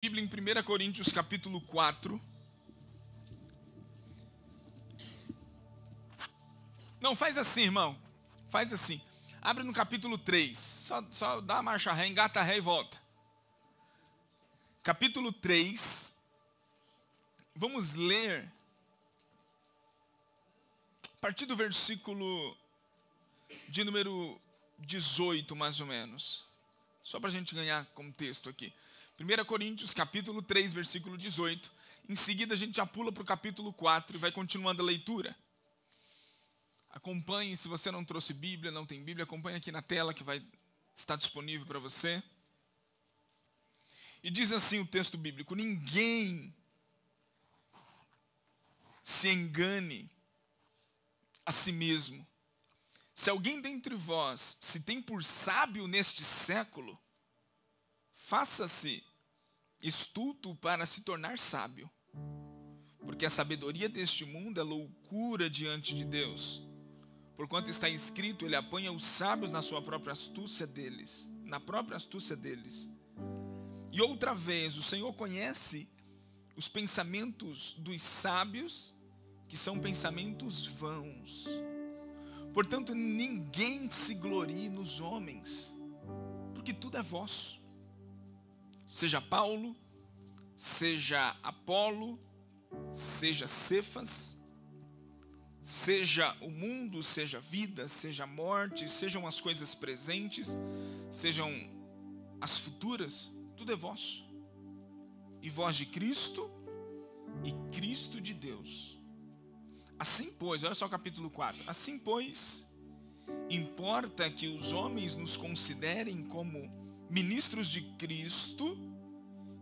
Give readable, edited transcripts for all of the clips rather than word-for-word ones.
Bíblia em 1 Coríntios capítulo 4. Não, faz assim, irmão. Faz assim. Abre no capítulo 3. Só dá a marcha ré, engata ré e volta. Capítulo 3. Vamos ler a partir do versículo de número 18, mais ou menos. Só para a gente ganhar contexto aqui. 1 Coríntios capítulo 3, versículo 18. Em seguida a gente já pula para o capítulo 4 e vai continuando a leitura. Acompanhe, se você não trouxe Bíblia, não tem Bíblia, acompanhe aqui na tela que vai estar disponível para você. E diz assim o texto bíblico: ninguém se engane a si mesmo. Se alguém dentre vós se tem por sábio neste século, faça-se estulto para se tornar sábio. Porque a sabedoria deste mundo é loucura diante de Deus. Porquanto está escrito, ele apanha os sábios na sua própria astúcia deles. Na própria astúcia deles. E outra vez, o Senhor conhece os pensamentos dos sábios, que são pensamentos vãos. Portanto, ninguém se glorie nos homens, porque tudo é vosso. Seja Paulo, seja Apolo, seja Cefas, seja o mundo, seja a vida, seja a morte, sejam as coisas presentes, sejam as futuras, tudo é vosso. E vós de Cristo, e Cristo de Deus. Assim, pois, olha só o capítulo 4. Assim, pois, importa que os homens nos considerem como ministros de Cristo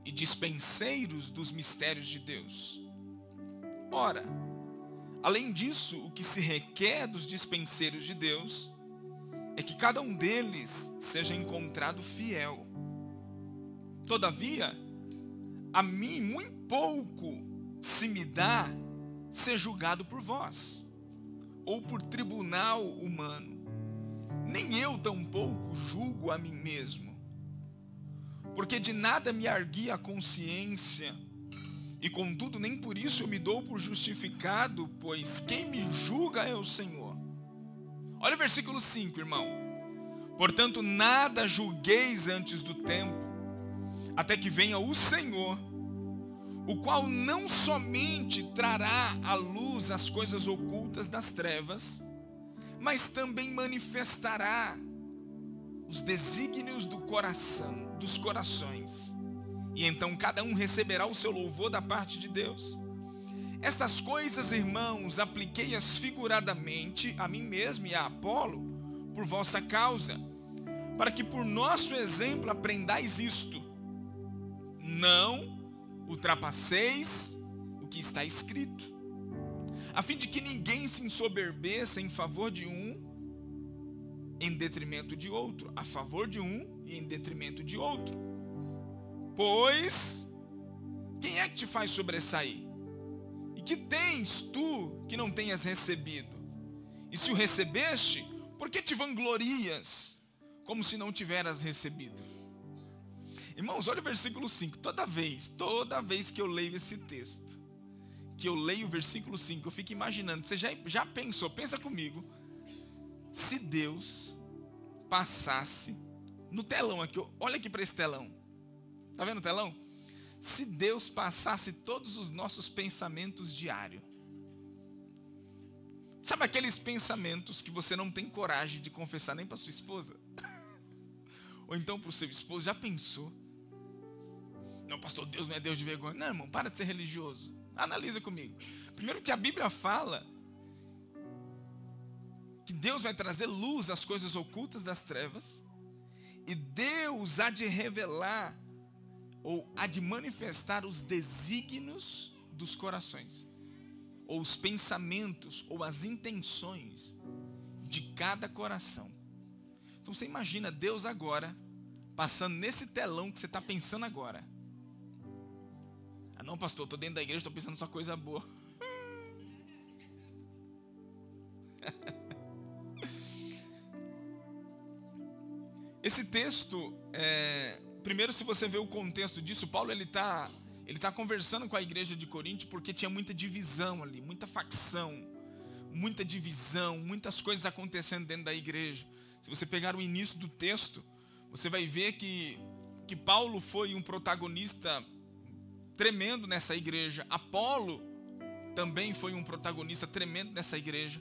e dispenseiros dos mistérios de Deus. Ora, além disso, o que se requer dos dispenseiros de Deus é que cada um deles seja encontrado fiel. Todavia, a mim muito pouco se me dá ser julgado por vós, ou por tribunal humano. Nem eu tampouco julgo a mim mesmo, porque de nada me arguia a consciência, e contudo nem por isso eu me dou por justificado, pois quem me julga é o Senhor. Olha o versículo 5, irmão. Portanto, nada julgueis antes do tempo, até que venha o Senhor, o qual não somente trará à luz as coisas ocultas das trevas, mas também manifestará os desígnios do coração, dos corações. E então cada um receberá o seu louvor da parte de Deus. Estas coisas, irmãos, apliquei-as figuradamente a mim mesmo e a Apolo, por vossa causa, para que por nosso exemplo aprendais isto: não ultrapasseis o que está escrito, a fim de que ninguém se ensoberbeça em favor de um em detrimento de outro, a favor de um e em detrimento de outro. Pois quem é que te faz sobressair? E que tens tu que não tenhas recebido? E se o recebeste, por que te vanglorias como se não tiveras recebido? Irmãos, olha o versículo 5. Toda vez que eu leio esse texto, que eu leio o versículo 5, eu fico imaginando. Você já pensou, pensa comigo, se Deus passasse no telão aqui, olha aqui para esse telão. Está vendo o telão? Se Deus passasse todos os nossos pensamentos diários. Sabe aqueles pensamentos que você não tem coragem de confessar nem para sua esposa? Ou então para o seu esposo? Já pensou? Não, pastor, Deus não é Deus de vergonha. Não, irmão, para de ser religioso. Analisa comigo. Primeiro que a Bíblia fala que Deus vai trazer luz às coisas ocultas das trevas, e Deus há de revelar ou há de manifestar os desígnios dos corações, ou os pensamentos, ou as intenções de cada coração. Então você imagina Deus agora passando nesse telão que você está pensando agora. Ah não, pastor, estou dentro da igreja, estou pensando só coisa boa. Esse texto, primeiro, se você vê o contexto disso, Paulo ele tá conversando com a igreja de Corinto porque tinha muita divisão ali, muita facção, muita divisão, muitas coisas acontecendo dentro da igreja. Se você pegar o início do texto, você vai ver que Paulo foi um protagonista tremendo nessa igreja. Apolo também foi um protagonista tremendo nessa igreja.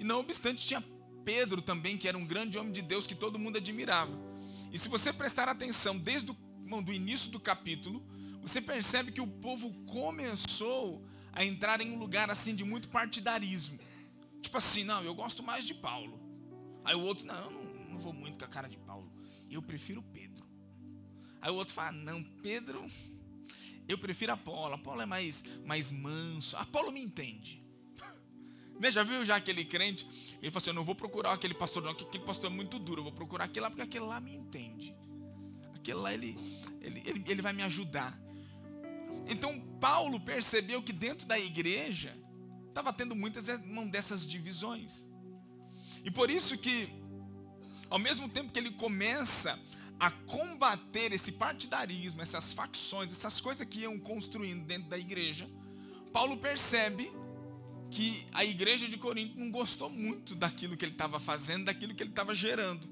E não obstante, tinha Pedro também, que era um grande homem de Deus que todo mundo admirava. E se você prestar atenção desde o início do capítulo, você percebe que o povo começou a entrar em um lugar assim de muito partidarismo. Tipo assim, não, eu gosto mais de Paulo. Aí o outro, não, eu não vou muito com a cara de Paulo, eu prefiro Pedro. Aí o outro fala, não, Pedro, eu prefiro Apolo. Apolo é mais manso, Apolo me entende. Né, já viu aquele crente? Ele falou assim, eu não vou procurar aquele pastor não, porque aquele pastor é muito duro, eu vou procurar aquele lá, porque aquele lá me entende. Aquele lá, ele vai me ajudar. Então Paulo percebeu que dentro da igreja estava tendo muitas dessas divisões. E por isso que, ao mesmo tempo que ele começa a combater esse partidarismo, essas facções, essas coisas que iam construindo dentro da igreja, Paulo percebe que a igreja de Corinto não gostou muito daquilo que ele estava fazendo, daquilo que ele estava gerando.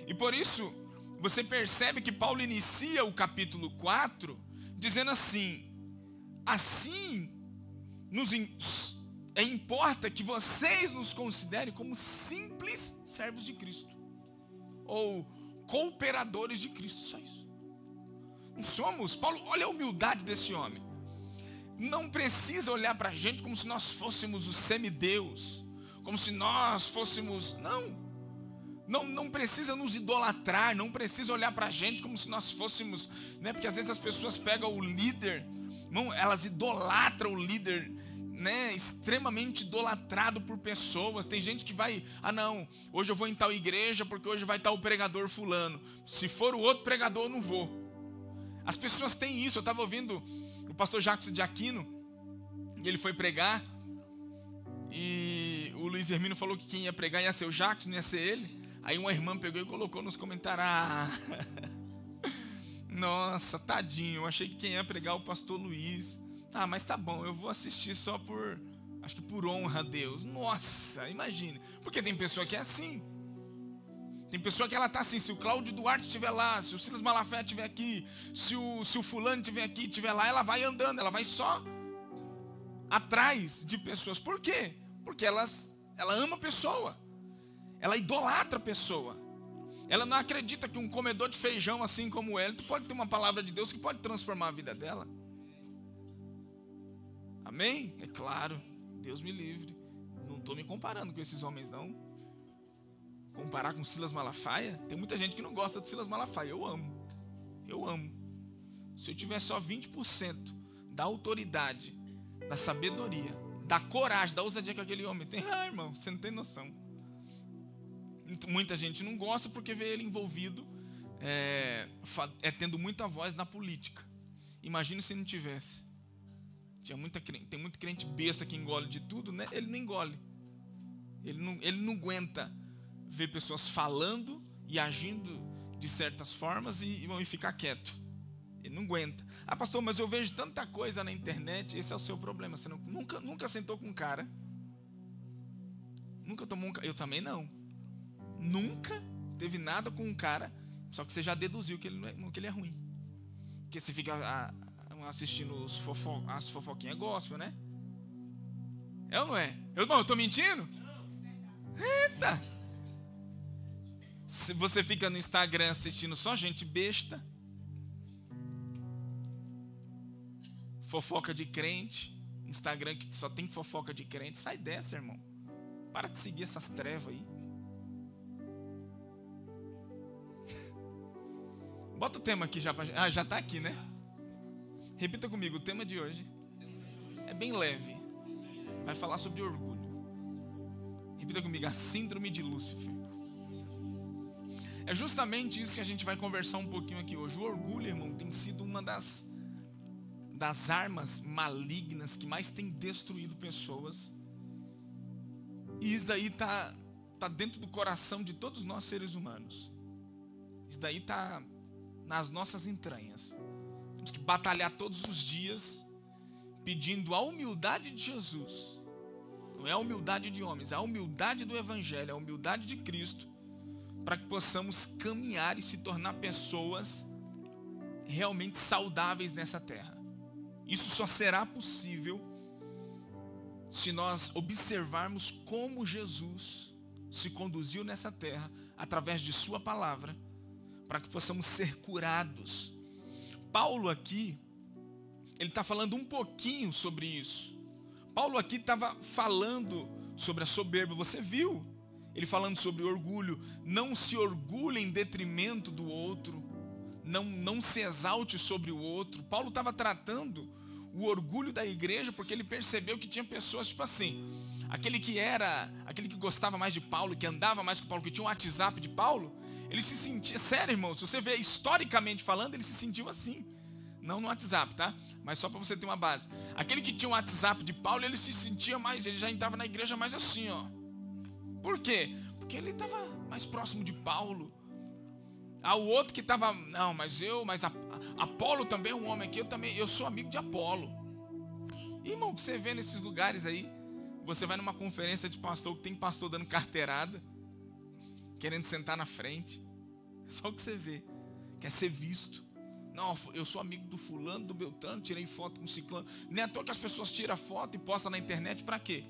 E por isso, você percebe que Paulo inicia o capítulo 4 dizendo assim, importa que vocês nos considerem como simples servos de Cristo, ou cooperadores de Cristo, só isso. Não somos, Paulo, olha a humildade desse homem. Não precisa olhar para a gente como se nós fôssemos o semideus, como se nós fôssemos, não precisa nos idolatrar, não precisa olhar para a gente como se nós fôssemos, né? Porque às vezes as pessoas pegam o líder, elas idolatram o líder, né? Extremamente idolatrado por pessoas. Tem gente que vai, não, hoje eu vou em tal igreja porque hoje vai estar o pregador fulano, se for o outro pregador eu não vou. As pessoas têm isso. Eu estava ouvindo o pastor Jacques de Aquino, e ele foi pregar, e o Luiz Hermino falou que quem ia pregar ia ser o Jacques, não ia ser ele. Aí uma irmã pegou e colocou nos comentários, nossa, tadinho, eu achei que quem ia pregar é o pastor Luiz. Mas tá bom, eu vou assistir só acho que por honra a Deus. Nossa, imagine, porque tem pessoa que é assim. Tem pessoa que ela tá assim, se o Cláudio Duarte estiver lá, se o Silas Malafaia estiver aqui, se o fulano estiver lá, ela vai andando, ela vai só atrás de pessoas. Por quê? Porque ela ama a pessoa, ela idolatra a pessoa. Ela não acredita que um comedor de feijão assim como ele, tu pode ter uma palavra de Deus que pode transformar a vida dela. Amém? É claro, Deus me livre. Não estou me comparando com esses homens não. Comparar com Silas Malafaia, tem muita gente que não gosta de Silas Malafaia. Eu amo. Se eu tiver só 20% da autoridade, da sabedoria, da coragem, da ousadia que aquele homem tem, irmão, você não tem noção. Muita gente não gosta porque vê ele envolvido, tendo muita voz na política. Imagina se não tivesse. Tem muito crente besta que engole de tudo, né? Ele não engole. Ele não aguenta ver pessoas falando e agindo de certas formas e ficar quieto. Ele não aguenta. Pastor, mas eu vejo tanta coisa na internet. Esse é o seu problema. Você nunca sentou com um cara. Nunca tomou um cara. Eu também não. Nunca teve nada com um cara. Só que você já deduziu que ele é ruim. Porque você fica assistindo as fofoquinhas gospel, né? É ou não é? Eu tô mentindo? Eita! Se você fica no Instagram assistindo só gente besta, fofoca de crente, Instagram que só tem fofoca de crente, sai dessa, irmão. Para de seguir essas trevas aí. Bota o tema aqui já pra... já tá aqui, né? Repita comigo, o tema de hoje é bem leve. Vai falar sobre orgulho. Repita comigo, a síndrome de Lúcifer. É justamente isso que a gente vai conversar um pouquinho aqui hoje. O orgulho, irmão, tem sido uma das armas malignas que mais tem destruído pessoas. E isso daí tá dentro do coração de todos nós seres humanos. Isso daí tá nas nossas entranhas. Temos que batalhar todos os dias, pedindo a humildade de Jesus. Não é a humildade de homens, é a humildade do Evangelho, é a humildade de Cristo, para que possamos caminhar e se tornar pessoas realmente saudáveis nessa terra. Isso só será possível se nós observarmos como Jesus se conduziu nessa terra, através de sua palavra, para que possamos ser curados. Paulo aqui, ele está falando um pouquinho sobre isso. Paulo aqui estava falando sobre a soberba, você viu? Ele falando sobre orgulho. Não se orgulhe em detrimento do outro, não se exalte sobre o outro. Paulo estava tratando o orgulho da igreja, porque ele percebeu que tinha pessoas tipo assim, aquele que gostava mais de Paulo, que andava mais com Paulo, que tinha um WhatsApp de Paulo, ele se sentia, sério irmão, se você vê historicamente falando, ele se sentiu assim. Não no WhatsApp, tá? Mas só para você ter uma base. Aquele que tinha um WhatsApp de Paulo, ele se sentia mais, ele já entrava na igreja mais assim, ó. Por quê? Porque ele estava mais próximo de Paulo. O outro que estava, não, mas Apolo também é um homem aqui, eu sou amigo de Apolo. Irmão, que você vê nesses lugares aí, você vai numa conferência de pastor, que tem pastor dando carteirada, querendo sentar na frente. Só o que você vê, quer ser visto. Não, eu sou amigo do fulano, do Beltrano, tirei foto com o ciclano. Nem à toa que as pessoas tiram foto e postam na internet, para quê?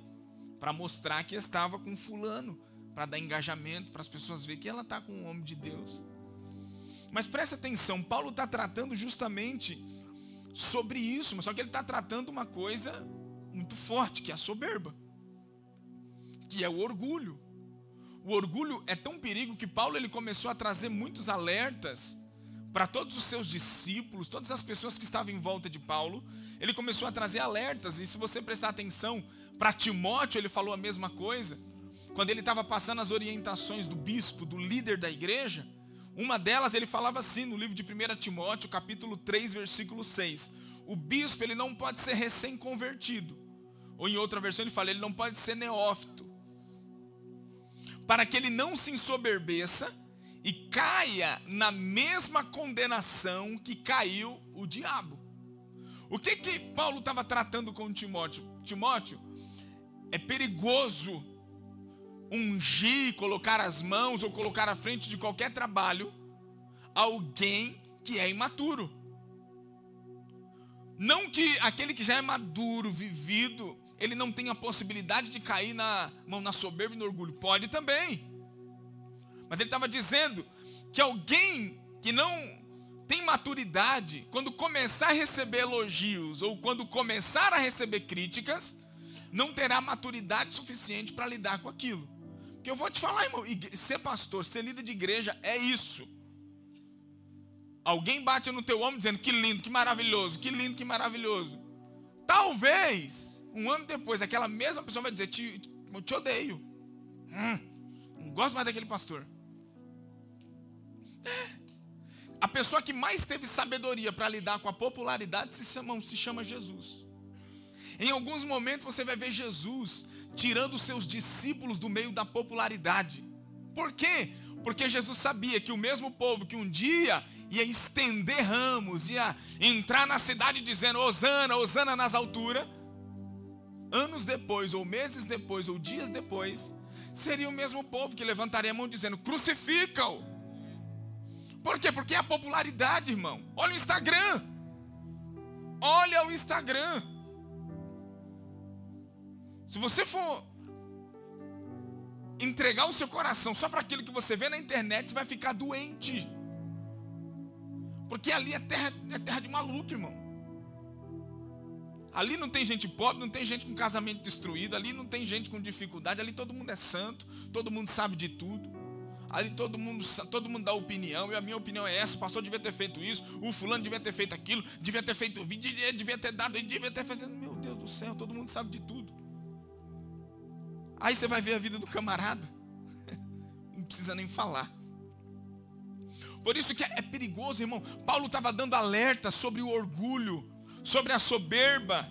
Para mostrar que estava com fulano, para dar engajamento, para as pessoas verem que ela está com um homem de Deus. Mas presta atenção, Paulo está tratando justamente sobre isso, mas só que ele está tratando uma coisa muito forte, que é a soberba, que é o orgulho. O orgulho é tão perigo que Paulo ele começou a trazer muitos alertas para todos os seus discípulos, todas as pessoas que estavam em volta de Paulo. Ele começou a trazer alertas, e se você prestar atenção, para Timóteo ele falou a mesma coisa. Quando ele estava passando as orientações do bispo, do líder da igreja, uma delas ele falava assim no livro de 1 Timóteo, capítulo 3, versículo 6. O bispo ele não pode ser recém-convertido. Ou em outra versão ele fala, ele não pode ser neófito. Para que ele não se ensoberbeça e caia na mesma condenação que caiu o diabo. O que Paulo estava tratando com Timóteo? Timóteo, é perigoso ungir, colocar as mãos ou colocar à frente de qualquer trabalho alguém que é imaturo. Não que aquele que já é maduro, vivido, ele não tenha a possibilidade de cair na soberba e no orgulho. Pode também. Mas ele estava dizendo que alguém que não tem maturidade, quando começar a receber elogios ou quando começar a receber críticas, não terá maturidade suficiente para lidar com aquilo. Porque eu vou te falar, irmão, ser pastor, ser líder de igreja é isso. Alguém bate no teu ombro dizendo que lindo, que maravilhoso, que lindo, que maravilhoso. Talvez, um ano depois, aquela mesma pessoa vai dizer, eu te odeio. Não gosto mais daquele pastor. A pessoa que mais teve sabedoria para lidar com a popularidade se chama Jesus. Em alguns momentos você vai ver Jesus tirando os seus discípulos do meio da popularidade. Por quê? Porque Jesus sabia que o mesmo povo que um dia ia estender ramos, ia entrar na cidade dizendo Hosana, Hosana nas alturas, anos depois, ou meses depois, ou dias depois, seria o mesmo povo que levantaria a mão dizendo crucifica-o. Por quê? Porque é a popularidade, irmão. Olha o Instagram. Olha o Instagram. Se você for entregar o seu coração só para aquilo que você vê na internet, você vai ficar doente. Porque ali é terra de maluco, irmão. Ali não tem gente pobre, não tem gente com casamento destruído, ali não tem gente com dificuldade, ali todo mundo é santo, todo mundo sabe de tudo. Ali todo mundo dá opinião, e a minha opinião é essa, o pastor devia ter feito isso, o fulano devia ter feito aquilo, devia ter feito vídeo, devia ter dado, devia ter feito, meu Deus do céu, todo mundo sabe de tudo. Aí você vai ver a vida do camarada, não precisa nem falar. Por isso que é perigoso, irmão. Paulo estava dando alerta sobre o orgulho, sobre a soberba,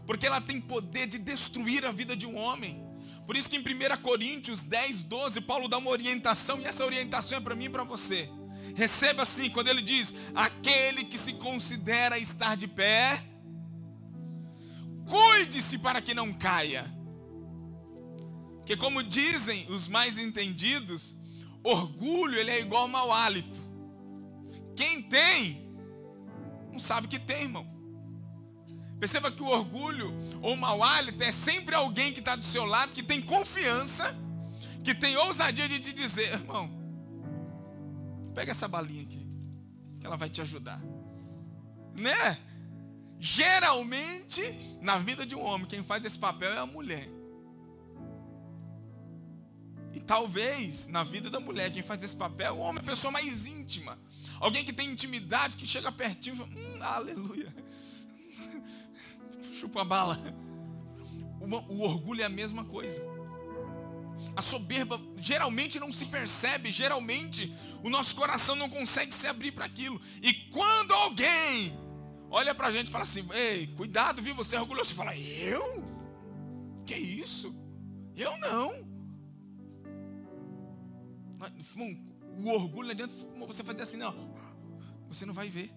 porque ela tem poder de destruir a vida de um homem. Por isso que em 1 Coríntios 10, 12, Paulo dá uma orientação, e essa orientação é para mim e para você. Receba assim, quando ele diz: aquele que se considera estar de pé, cuide-se para que não caia. Porque como dizem os mais entendidos, orgulho ele é igual ao mau hálito. Quem tem, não sabe que tem, irmão. Perceba que o orgulho ou o mau hálito é sempre alguém que está do seu lado, que tem confiança, que tem ousadia de te dizer: irmão, pega essa balinha aqui, que ela vai te ajudar. Né? Geralmente, na vida de um homem, quem faz esse papel é a mulher. E talvez, na vida da mulher, quem faz esse papel é o homem, a pessoa mais íntima. Alguém que tem intimidade, que chega pertinho e fala: aleluia. Chupa a bala. O orgulho é a mesma coisa. A soberba geralmente não se percebe. Geralmente o nosso coração não consegue se abrir para aquilo. E quando alguém olha para a gente e fala assim: ei, cuidado, viu, você é orgulhoso. Você fala: eu? Que isso? Eu não. O orgulho não adianta você fazer assim, não. Você não vai ver.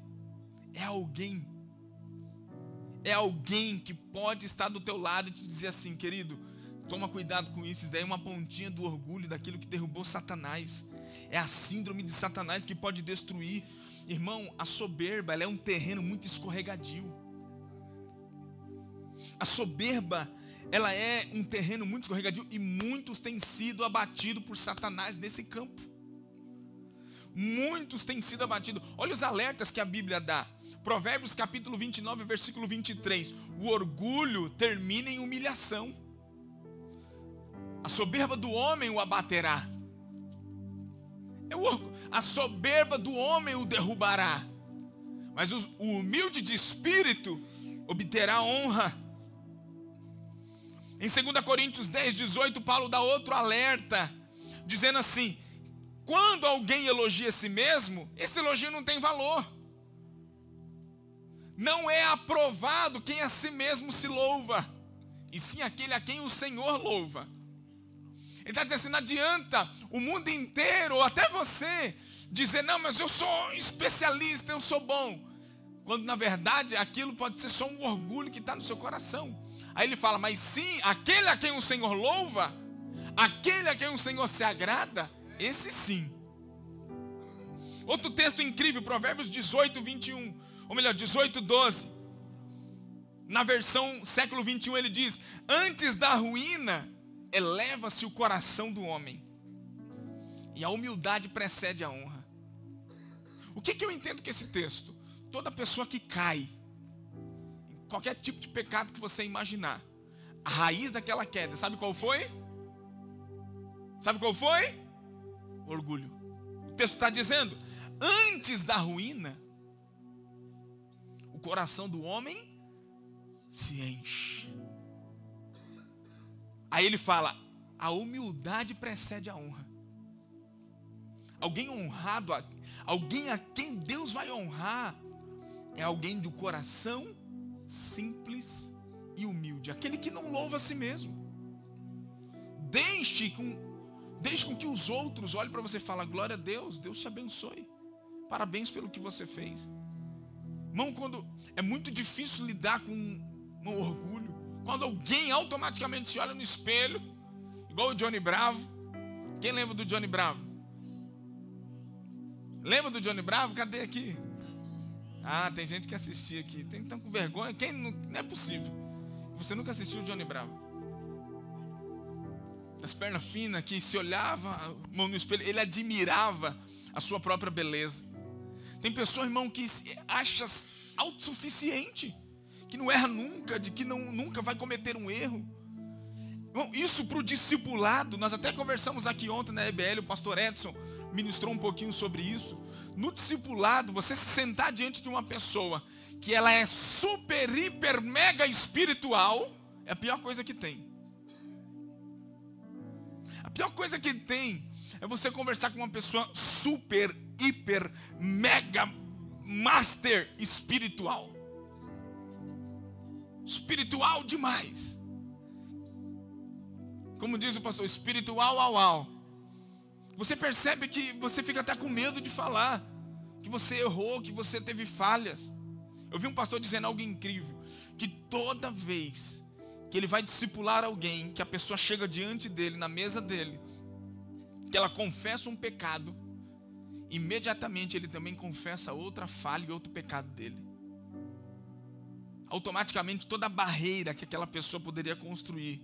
É alguém que pode estar do teu lado e te dizer assim: querido, toma cuidado com isso. Isso daí é uma pontinha do orgulho, daquilo que derrubou Satanás. É a síndrome de Satanás que pode destruir. Irmão, a soberba, ela é um terreno muito escorregadio. A soberba, ela é um terreno muito escorregadio, e muitos têm sido abatidos por Satanás nesse campo. Muitos têm sido abatidos. Olha os alertas que a Bíblia dá. Provérbios capítulo 29, versículo 23. O orgulho termina em humilhação. A soberba do homem o abaterá. A soberba do homem o derrubará. Mas o humilde de espírito obterá honra. Em 2 Coríntios 10, 18, Paulo dá outro alerta, dizendo assim: quando alguém elogia a si mesmo, esse elogio não tem valor. Não é aprovado quem a si mesmo se louva, e sim aquele a quem o Senhor louva. Ele está dizendo assim: não adianta o mundo inteiro, ou até você, dizer: não, mas eu sou especialista, eu sou bom. Quando na verdade aquilo pode ser só um orgulho que está no seu coração. Aí ele fala: mas sim, aquele a quem o Senhor louva, aquele a quem o Senhor se agrada, esse sim. Outro texto incrível, Provérbios 18, 21, ou melhor, 18, 12. Na versão século 21 ele diz: antes da ruína eleva-se o coração do homem, e a humildade precede a honra. O que eu entendo com esse texto? Toda pessoa que cai em qualquer tipo de pecado que você imaginar, a raiz daquela queda, sabe qual foi? Sabe qual foi? Orgulho. O texto está dizendo: antes da ruína, o coração do homem se enche. Aí ele fala: a humildade precede a honra. Alguém honrado, alguém a quem Deus vai honrar, é alguém do coração simples e humilde, aquele que não louva a si mesmo. Deixe com que os outros olhem para você e falem: glória a Deus, Deus te abençoe, parabéns pelo que você fez. Irmão, quando é muito difícil lidar com um orgulho, quando alguém automaticamente se olha no espelho, igual o Johnny Bravo. Quem lembra do Johnny Bravo? Lembra do Johnny Bravo? Cadê aqui? Ah, tem gente que assistia aqui. Tem tão com vergonha. Quem não é possível. Você nunca assistiu o Johnny Bravo? Das pernas finas, que se olhava, mão no espelho, ele admirava a sua própria beleza. Tem pessoa, irmão, que se acha autossuficiente, que não erra nunca, de que nunca vai cometer um erro. Irmão, isso para o discipulado, nós até conversamos aqui ontem na EBL, o pastor Edson ministrou um pouquinho sobre isso. No discipulado, você se sentar diante de uma pessoa que ela é super, hiper, mega espiritual, é a pior coisa que tem. A pior coisa que tem é você conversar com uma pessoa super, hiper, mega, master espiritual. Espiritual demais. Como diz o pastor, espiritual, au. Você percebe que você fica até com medo de falar. que você errou, que você teve falhas. Eu vi um pastor dizendo algo incrível, que toda vez que ele vai discipular alguém, que a pessoa chega diante dele, na mesa dele, que ela confessa um pecado, imediatamente ele também confessa outra falha e outro pecado dele. Automaticamente toda a barreira que aquela pessoa poderia construir,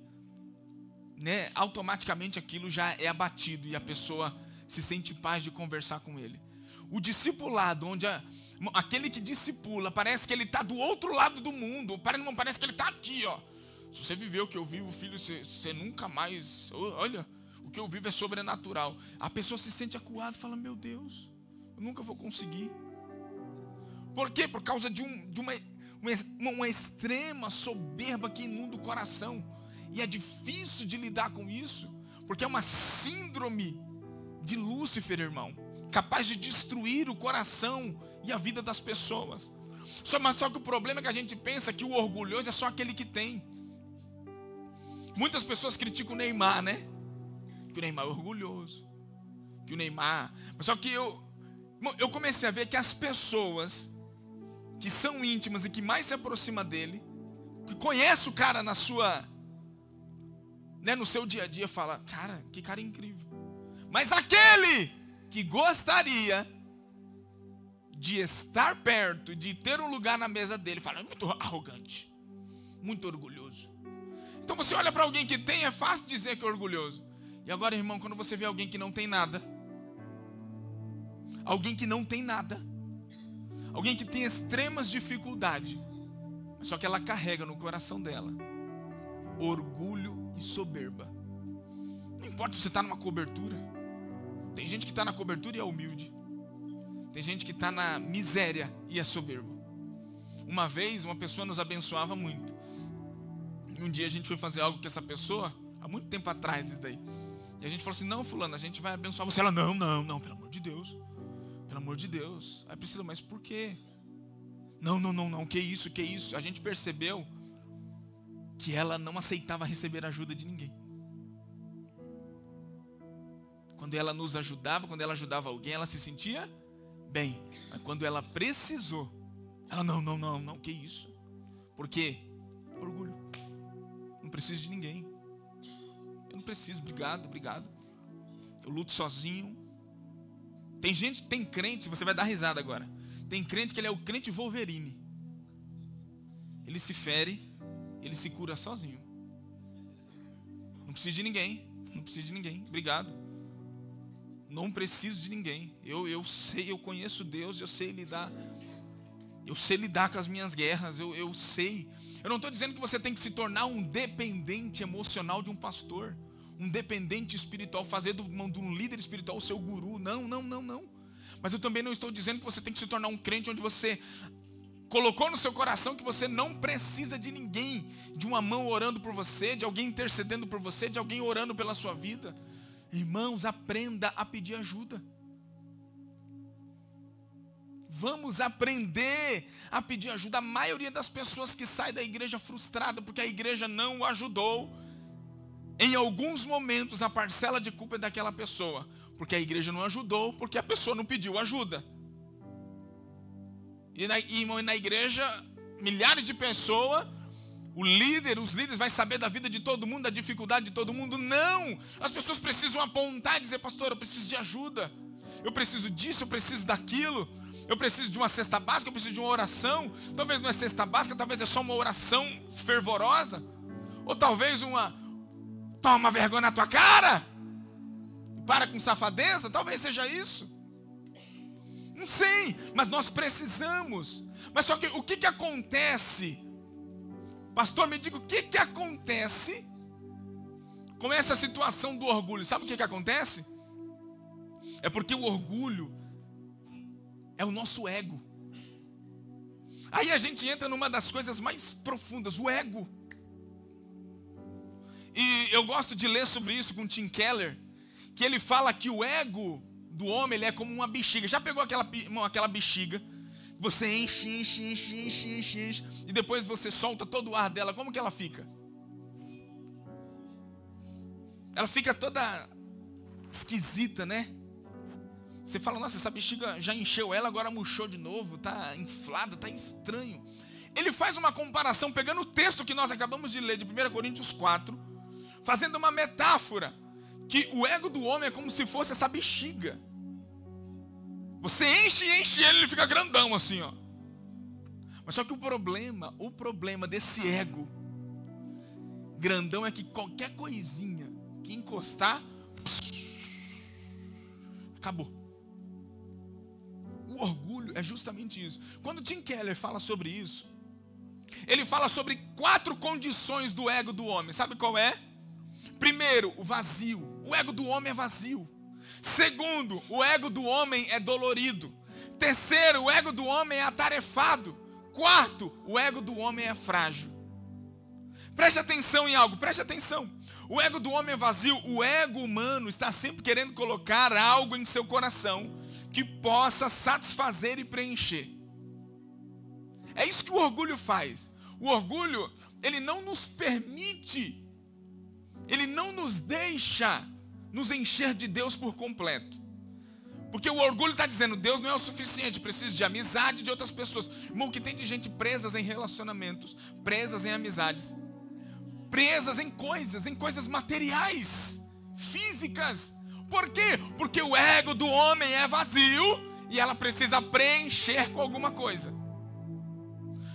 né, automaticamente aquilo já é abatido e a pessoa se sente em paz de conversar com ele. O discipulado, onde aquele que discipula, parece que ele está do outro lado do mundo, parece que ele está aqui, ó. Se você viveu o que eu vivo, filho, você nunca mais, olha, o que eu vivo é sobrenatural. A pessoa se sente acuada e fala, meu Deus, eu nunca vou conseguir. Por quê? Por causa de uma extrema soberba que inunda o coração. E é difícil de lidar com isso, porque é uma síndrome de Lúcifer, irmão, capaz de destruir o coração e a vida das pessoas. Só que o problema é que a gente pensa que o orgulhoso é só aquele que tem. Muitas pessoas criticam o Neymar, né? Que o Neymar é orgulhoso, que o Neymar... Mas só que eu comecei a ver que as pessoas que são íntimas e que mais se aproximam dele, que conhece o cara na sua, né, no seu dia a dia, fala, cara, que cara incrível. Mas aquele que gostaria de estar perto, de ter um lugar na mesa dele, fala, é muito arrogante, muito orgulhoso. Então você olha para alguém que tem, é fácil dizer que é orgulhoso. E agora, irmão, quando você vê alguém que não tem nada, alguém que não tem nada, alguém que tem extremas dificuldades, só que ela carrega no coração dela orgulho e soberba. Não importa se você está numa cobertura. Tem gente que está na cobertura e é humilde. Tem gente que está na miséria e é soberbo. Uma vez uma pessoa nos abençoava muito. E um dia a gente foi fazer algo com essa pessoa, há muito tempo atrás isso daí. E a gente falou assim, não, fulano, a gente vai abençoar você. Ela, não, pelo amor de Deus. Pelo amor de Deus. Aí Priscila, mas por quê? Não, que isso? A gente percebeu que ela não aceitava receber ajuda de ninguém. Quando ela nos ajudava, quando ela ajudava alguém, ela se sentia bem. Mas quando ela precisou, ela, não, que isso? Por quê? Orgulho. Não preciso de ninguém. Eu não preciso, obrigado. Eu luto sozinho. Tem crente, você vai dar risada agora. Tem crente que ele é o crente Wolverine. Ele se fere, ele se cura sozinho. Não preciso de ninguém. Obrigado. Não preciso de ninguém. Eu sei, eu conheço Deus, eu sei lidar com as minhas guerras, eu sei. Eu não estou dizendo que você tem que se tornar um dependente emocional de um pastor, um dependente espiritual, fazer de um líder espiritual o seu guru. Não. Mas eu também não estou dizendo que você tem que se tornar um crente onde você colocou no seu coração que você não precisa de ninguém, de uma mão orando por você, de alguém intercedendo por você, de alguém orando pela sua vida. Irmãos, aprenda a pedir ajuda. Vamos aprender a pedir ajuda. A maioria das pessoas que sai da igreja frustrada porque a igreja não o ajudou, em alguns momentos a parcela de culpa é daquela pessoa, porque a igreja não ajudou, porque a pessoa não pediu ajuda. E na igreja, milhares de pessoas, os líderes vão saber da vida de todo mundo, da dificuldade de todo mundo. Não! As pessoas precisam apontar e dizer, pastor, eu preciso de ajuda. Eu preciso disso, eu preciso daquilo. Eu preciso de uma cesta básica, eu preciso de uma oração. Talvez não é cesta básica, talvez é só uma oração fervorosa. Ou talvez toma vergonha na tua cara. Para com safadeza, talvez seja isso. Não sei, mas nós precisamos. Mas só que o que acontece? Pastor, me diga o que acontece com essa situação do orgulho. Sabe o que acontece? É porque o orgulho é o nosso ego. Aí a gente entra numa das coisas mais profundas, o ego. E eu gosto de ler sobre isso com Tim Keller, que ele fala que o ego do homem, ele é como uma bexiga. Já pegou aquela bexiga? Você enche, e depois você solta todo o ar dela. Como que ela fica? Ela fica toda esquisita, né? Você fala, nossa, essa bexiga já encheu ela, agora murchou de novo, está inflada, está estranho. Ele faz uma comparação, pegando o texto que nós acabamos de ler, de 1 Coríntios 4, fazendo uma metáfora, que o ego do homem é como se fosse essa bexiga. Você enche ele fica grandão assim, ó. Mas só que o problema desse ego grandão é que qualquer coisinha que encostar, acabou. O orgulho é justamente isso. Quando Tim Keller fala sobre isso, ele fala sobre 4 condições do ego do homem. Sabe qual é? Primeiro, o vazio. O ego do homem é vazio. Segundo, o ego do homem é dolorido. Terceiro, o ego do homem é atarefado. Quarto, o ego do homem é frágil. Preste atenção em algo, preste atenção. O ego do homem é vazio. O ego humano está sempre querendo colocar algo em seu coração que possa satisfazer e preencher. É isso que o orgulho faz. O orgulho, ele não nos permite, ele não nos deixa nos encher de Deus por completo. Porque o orgulho está dizendo, Deus não é o suficiente, preciso de amizade de outras pessoas. Irmão, que tem de gente presas em relacionamentos, presas em amizades, presas em coisas materiais, físicas. Por quê? Porque o ego do homem é vazio e ela precisa preencher com alguma coisa.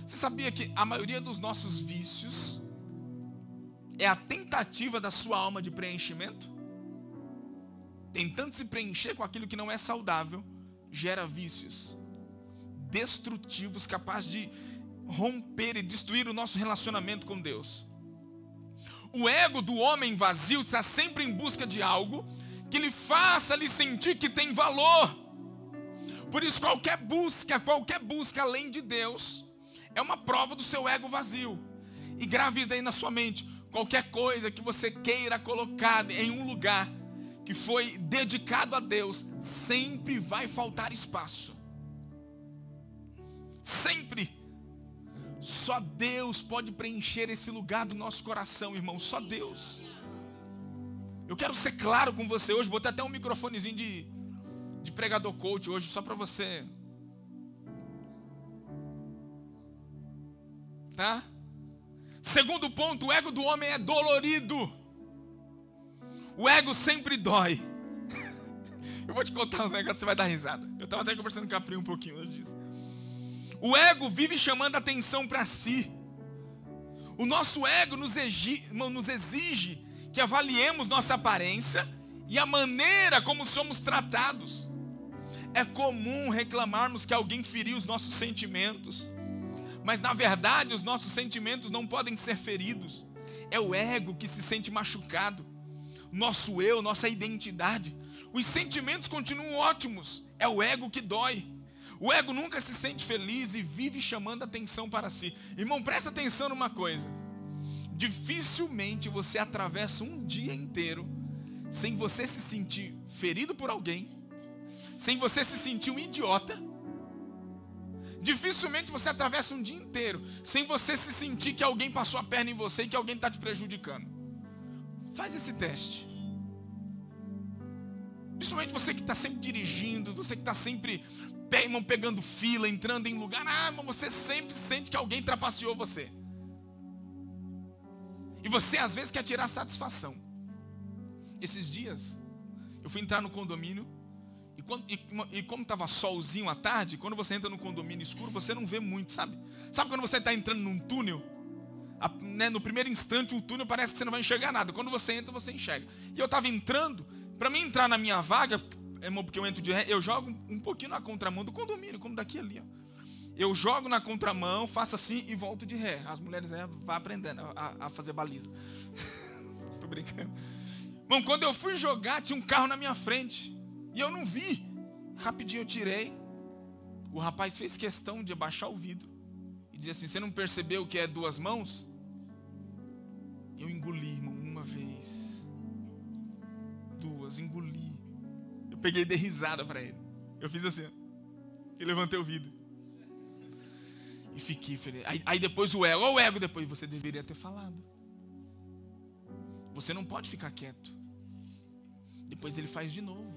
Você sabia que a maioria dos nossos vícios é a tentativa da sua alma de preenchimento? Tentando se preencher com aquilo que não é saudável, gera vícios destrutivos, capazes de romper e destruir o nosso relacionamento com Deus. O ego do homem vazio está sempre em busca de algo que lhe faça lhe sentir que tem valor. Por isso qualquer busca além de Deus é uma prova do seu ego vazio. E grave isso aí na sua mente. Qualquer coisa que você queira colocar em um lugar que foi dedicado a Deus, sempre vai faltar espaço. Sempre. Só Deus pode preencher esse lugar do nosso coração, irmão. Só Deus. Eu quero ser claro com você hoje. Botei até um microfonezinho de pregador coach hoje, só para você. Tá? Segundo ponto, o ego do homem é dolorido. O ego sempre dói. Eu vou te contar uns negócios, você vai dar risada. Eu estava até conversando com a Pri um pouquinho hoje disso. O ego vive chamando a atenção para si. O nosso ego nos exige que avaliemos nossa aparência e a maneira como somos tratados. É comum reclamarmos que alguém feriu os nossos sentimentos, mas na verdade os nossos sentimentos não podem ser feridos. É o ego que se sente machucado. Nosso eu, nossa identidade. Os sentimentos continuam ótimos. É o ego que dói. O ego nunca se sente feliz e vive chamando atenção para si. Irmão, presta atenção numa coisa. Dificilmente você atravessa um dia inteiro sem você se sentir ferido por alguém, sem você se sentir um idiota. Dificilmente você atravessa um dia inteiro sem você se sentir que alguém passou a perna em você e que alguém está te prejudicando. Faz esse teste. Principalmente você que está sempre dirigindo, você que está sempre pegando fila, entrando em lugar. Mas você sempre sente que alguém trapaceou você. E você às vezes quer tirar satisfação. Esses dias, eu fui entrar no condomínio. E como estava solzinho à tarde, quando você entra no condomínio escuro, você não vê muito, sabe? Sabe quando você está entrando num túnel? No primeiro instante o túnel parece que você não vai enxergar nada. Quando você entra, você enxerga. E eu estava entrando, para mim entrar na minha vaga, porque eu entro de ré, eu jogo um pouquinho na contramão do condomínio, como daqui ali, ó. Eu jogo na contramão, faço assim e volto de ré. As mulheres aí vão aprendendo a fazer baliza. Tô brincando. Bom, quando eu fui jogar, tinha um carro na minha frente. E eu não vi. Rapidinho eu tirei. O rapaz fez questão de abaixar o vidro e dizer assim: você não percebeu que é 2 mãos? Eu engoli, irmão, uma vez, 2, engoli. Eu peguei e dei risada para ele. Eu fiz assim, e levantei o vidro. E fiquei feliz. Aí depois o ego depois, você deveria ter falado. Você não pode ficar quieto. Depois ele faz de novo.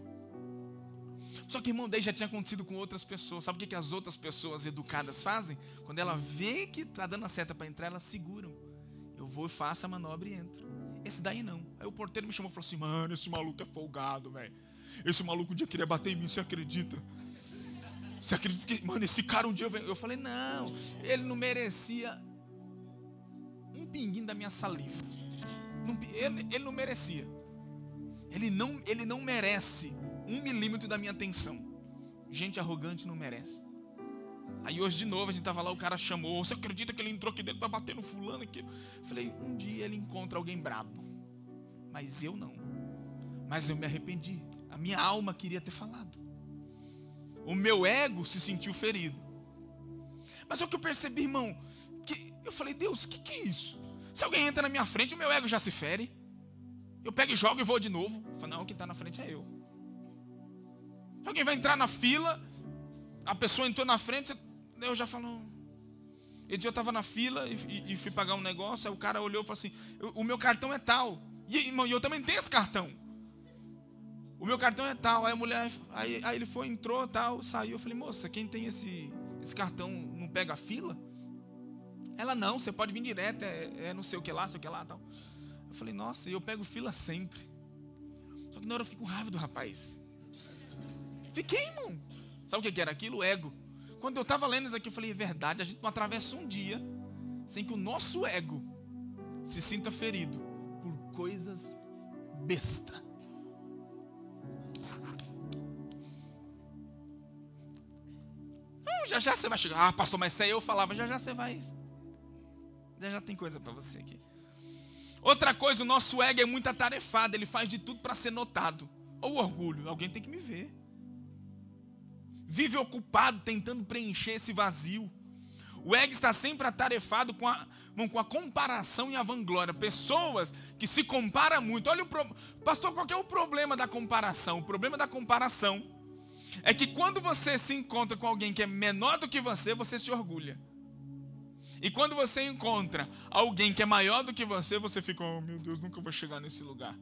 Só que, irmão, daí já tinha acontecido com outras pessoas. Sabe o que as outras pessoas educadas fazem? Quando ela vê que tá dando a seta para entrar, elas seguram. Eu vou, faço a manobra e entro. Esse daí não. Aí o porteiro me chamou e falou assim: mano, esse maluco é folgado, velho. Esse maluco um dia queria bater em mim, você acredita? Você acredita que, mano, esse cara um dia... Eu falei, não, ele não merecia um pinguinho da minha saliva. Ele não merecia. Ele não merece 1 milímetro da minha atenção. Gente arrogante não merece. Aí hoje de novo a gente tava lá, o cara chamou: você acredita que ele entrou aqui dentro pra bater no fulano aqui? Eu falei, um dia ele encontra alguém brabo. Mas eu não. Mas eu me arrependi. A minha alma queria ter falado. O meu ego se sentiu ferido. Mas só que eu percebi, irmão, que eu falei, Deus, o que é isso? Se alguém entra na minha frente, o meu ego já se fere. Eu pego e jogo e vou de novo. Eu falei, não, quem está na frente é eu. Se alguém vai entrar na fila, a pessoa entrou na frente, eu já falo... Esse dia eu estava na fila e fui pagar um negócio, aí o cara olhou e falou assim, o meu cartão é tal. E, irmão, eu também tenho esse cartão. O meu cartão é tal. Aí a mulher, aí ele foi, entrou, tal, saiu. Eu falei, moça, quem tem esse cartão não pega a fila? Ela, não, você pode vir direto, é não sei o que lá, tal. Eu falei, nossa, eu pego fila sempre. Só que na hora eu fiquei com raiva do rapaz. Fiquei, irmão. Sabe o que era aquilo? O ego. Quando eu estava lendo isso aqui, eu falei, é verdade, a gente não atravessa um dia sem que o nosso ego se sinta ferido por coisas besta. Já você vai chegar. Ah, pastor, mas isso aí eu falava. Já você vai. Já tem coisa para você aqui. Outra coisa, o nosso ego é muito atarefado. Ele faz de tudo para ser notado. Olha o orgulho. Alguém tem que me ver. Vive ocupado tentando preencher esse vazio. O ego está sempre atarefado com a comparação e a vanglória. Pessoas que se comparam muito. Olha pastor, qual que é o problema da comparação? O problema da comparação é que quando você se encontra com alguém que é menor do que você se orgulha. E quando você encontra alguém que é maior do que você fica, oh meu Deus, nunca vou chegar nesse lugar.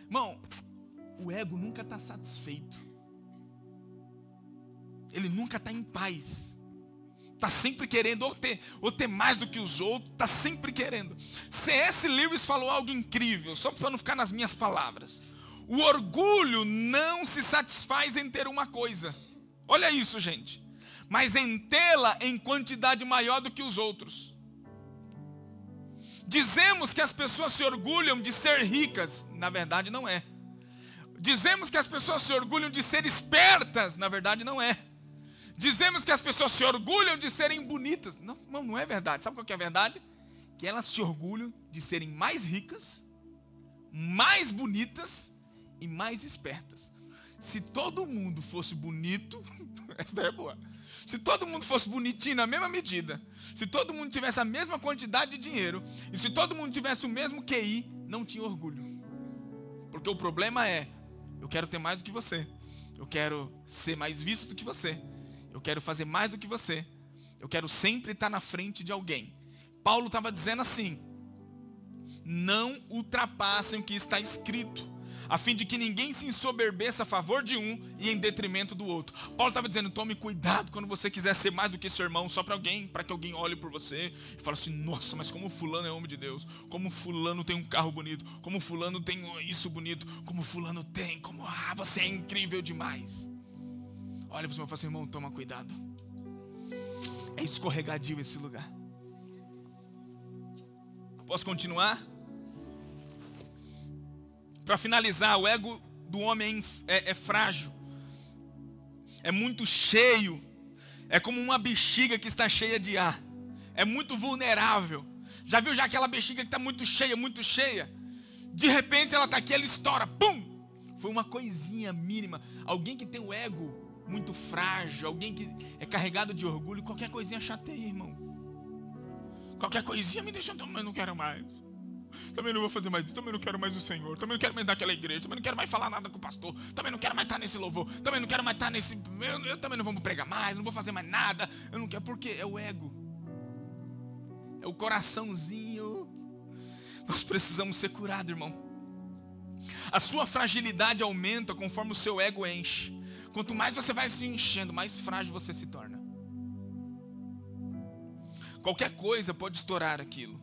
Irmão, o ego nunca está satisfeito. Ele nunca está em paz. Está sempre querendo ou ter mais do que os outros. Está sempre querendo. C.S. Lewis falou algo incrível, só para não ficar nas minhas palavras. O orgulho não se satisfaz em ter uma coisa. Olha isso, gente. Mas em tê-la em quantidade maior do que os outros. Dizemos que as pessoas se orgulham de ser ricas. Na verdade, não é. Dizemos que as pessoas se orgulham de ser espertas. Na verdade, não é. Dizemos que as pessoas se orgulham de serem bonitas. Não é verdade. Sabe qual que é a verdade? Que elas se orgulham de serem mais ricas, mais bonitas e mais espertas. Se todo mundo fosse bonito, essa daí é boa. Se todo mundo fosse bonitinho na mesma medida, se todo mundo tivesse a mesma quantidade de dinheiro, e se todo mundo tivesse o mesmo QI, não tinha orgulho. Porque o problema é, eu quero ter mais do que você, eu quero ser mais visto do que você, eu quero fazer mais do que você, eu quero sempre estar na frente de alguém. Paulo estava dizendo assim, não ultrapassem o que está escrito, a fim de que ninguém se ensoberbeça a favor de um e em detrimento do outro. Paulo estava dizendo, tome cuidado quando você quiser ser mais do que seu irmão, só para que alguém olhe por você e fale assim, nossa, mas como fulano é homem de Deus, como fulano tem um carro bonito, como fulano tem isso bonito, como fulano tem, você é incrível demais. Olha para o seu irmão e fala assim, irmão, toma cuidado. É escorregadio esse lugar. Posso continuar? Para finalizar, o ego do homem é frágil, é muito cheio, é como uma bexiga que está cheia de ar, é muito vulnerável. Já viu aquela bexiga que está muito cheia? De repente ela está aqui, ela estoura, pum! Foi uma coisinha mínima. Alguém que tem o ego muito frágil, alguém que é carregado de orgulho, qualquer coisinha chateia, irmão. Qualquer coisinha me deixa, eu não quero mais. Também não vou fazer mais isso, também não quero mais o Senhor, também não quero mais daquela igreja, também não quero mais falar nada com o pastor, também não quero mais estar nesse louvor, também não quero mais estar nesse... Eu também não vou pregar mais, não vou fazer mais nada, eu não quero, porque é o ego, é o coraçãozinho. Nós precisamos ser curados, irmão. A sua fragilidade aumenta conforme o seu ego enche. Quanto mais você vai se enchendo, mais frágil você se torna. Qualquer coisa pode estourar aquilo.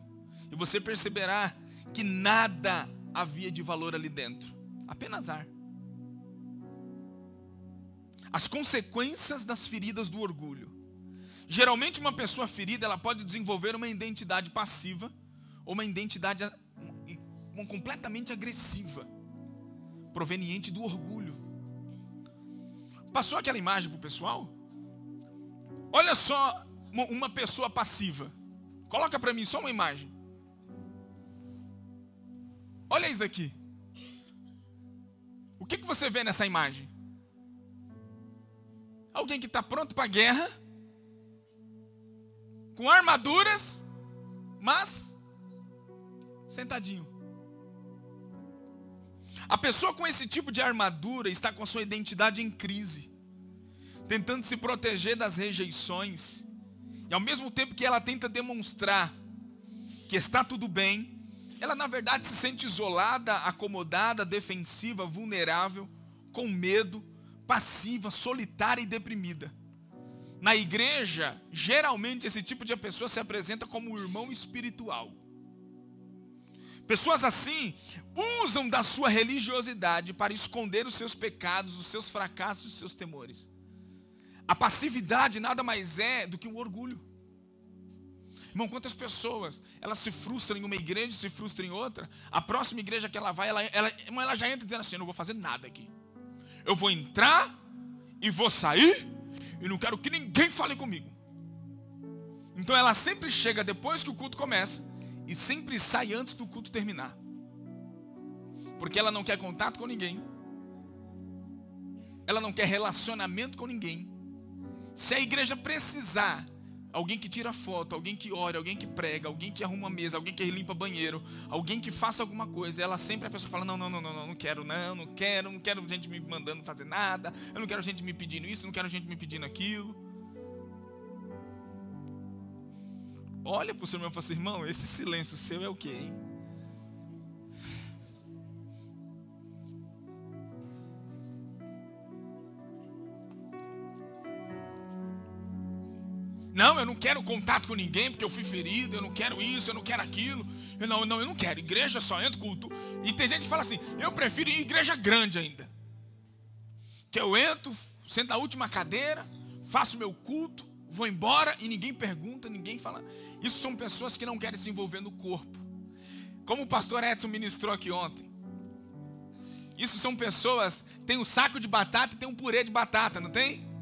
E você perceberá que nada havia de valor ali dentro. Apenas ar. As consequências das feridas do orgulho. Geralmente uma pessoa ferida, ela pode desenvolver uma identidade passiva ou uma identidade completamente agressiva, proveniente do orgulho. Passou aquela imagem para o pessoal? Olha só uma pessoa passiva. Coloca para mim só uma imagem. Olha isso daqui. O que você vê nessa imagem? Alguém que está pronto para a guerra, com armaduras, mas sentadinho. A pessoa com esse tipo de armadura está com a sua identidade em crise, tentando se proteger das rejeições, e ao mesmo tempo que ela tenta demonstrar que está tudo bem, ela na verdade se sente isolada, acomodada, defensiva, vulnerável, com medo, passiva, solitária e deprimida. Na igreja, geralmente esse tipo de pessoa se apresenta como um irmão espiritual. Pessoas assim usam da sua religiosidade para esconder os seus pecados, os seus fracassos, os seus temores. A passividade nada mais é do que um orgulho. Irmão, quantas pessoas elas se frustram em uma igreja, se frustram em outra. A próxima igreja que ela vai, ela já entra dizendo assim: eu não vou fazer nada aqui. Eu vou entrar e vou sair e não quero que ninguém fale comigo. Então ela sempre chega depois que o culto começa e sempre sai antes do culto terminar, porque ela não quer contato com ninguém, ela não quer relacionamento com ninguém. Se a igreja precisar, alguém que tira foto, alguém que ore, alguém que prega, alguém que arruma mesa, alguém que limpa banheiro, alguém que faça alguma coisa, ela sempre, a pessoa fala: não quero gente me mandando fazer nada, eu não quero gente me pedindo isso, não quero gente me pedindo aquilo. Olha para o seu irmão e fala assim: irmão, esse silêncio seu é o quê, hein? Não, eu não quero contato com ninguém porque eu fui ferido, eu não quero isso, eu não quero aquilo. Eu não quero. Igreja só entra culto. E tem gente que fala assim: eu prefiro ir em igreja grande ainda. Que eu entro, sento na última cadeira, faço meu culto, vou embora e ninguém pergunta, ninguém fala. Isso são pessoas que não querem se envolver no corpo. Como o pastor Edson ministrou aqui ontem. Isso são pessoas, tem um saco de batata e tem um purê de batata, não tem?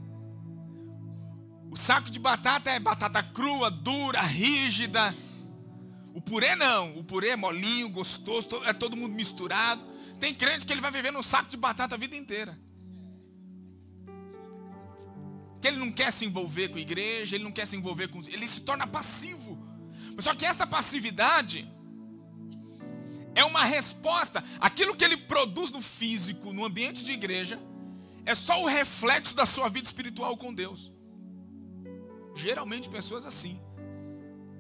O saco de batata é batata crua, dura, rígida. O purê não, o purê é molinho, gostoso, é todo mundo misturado. Tem crente que ele vai viver num saco de batata a vida inteira. Que ele não quer se envolver com a igreja, ele não quer se envolver com... Ele se torna passivo. Só que essa passividade é uma resposta. Aquilo que ele produz no físico, no ambiente de igreja, é só o reflexo da sua vida espiritual com Deus. Geralmente pessoas assim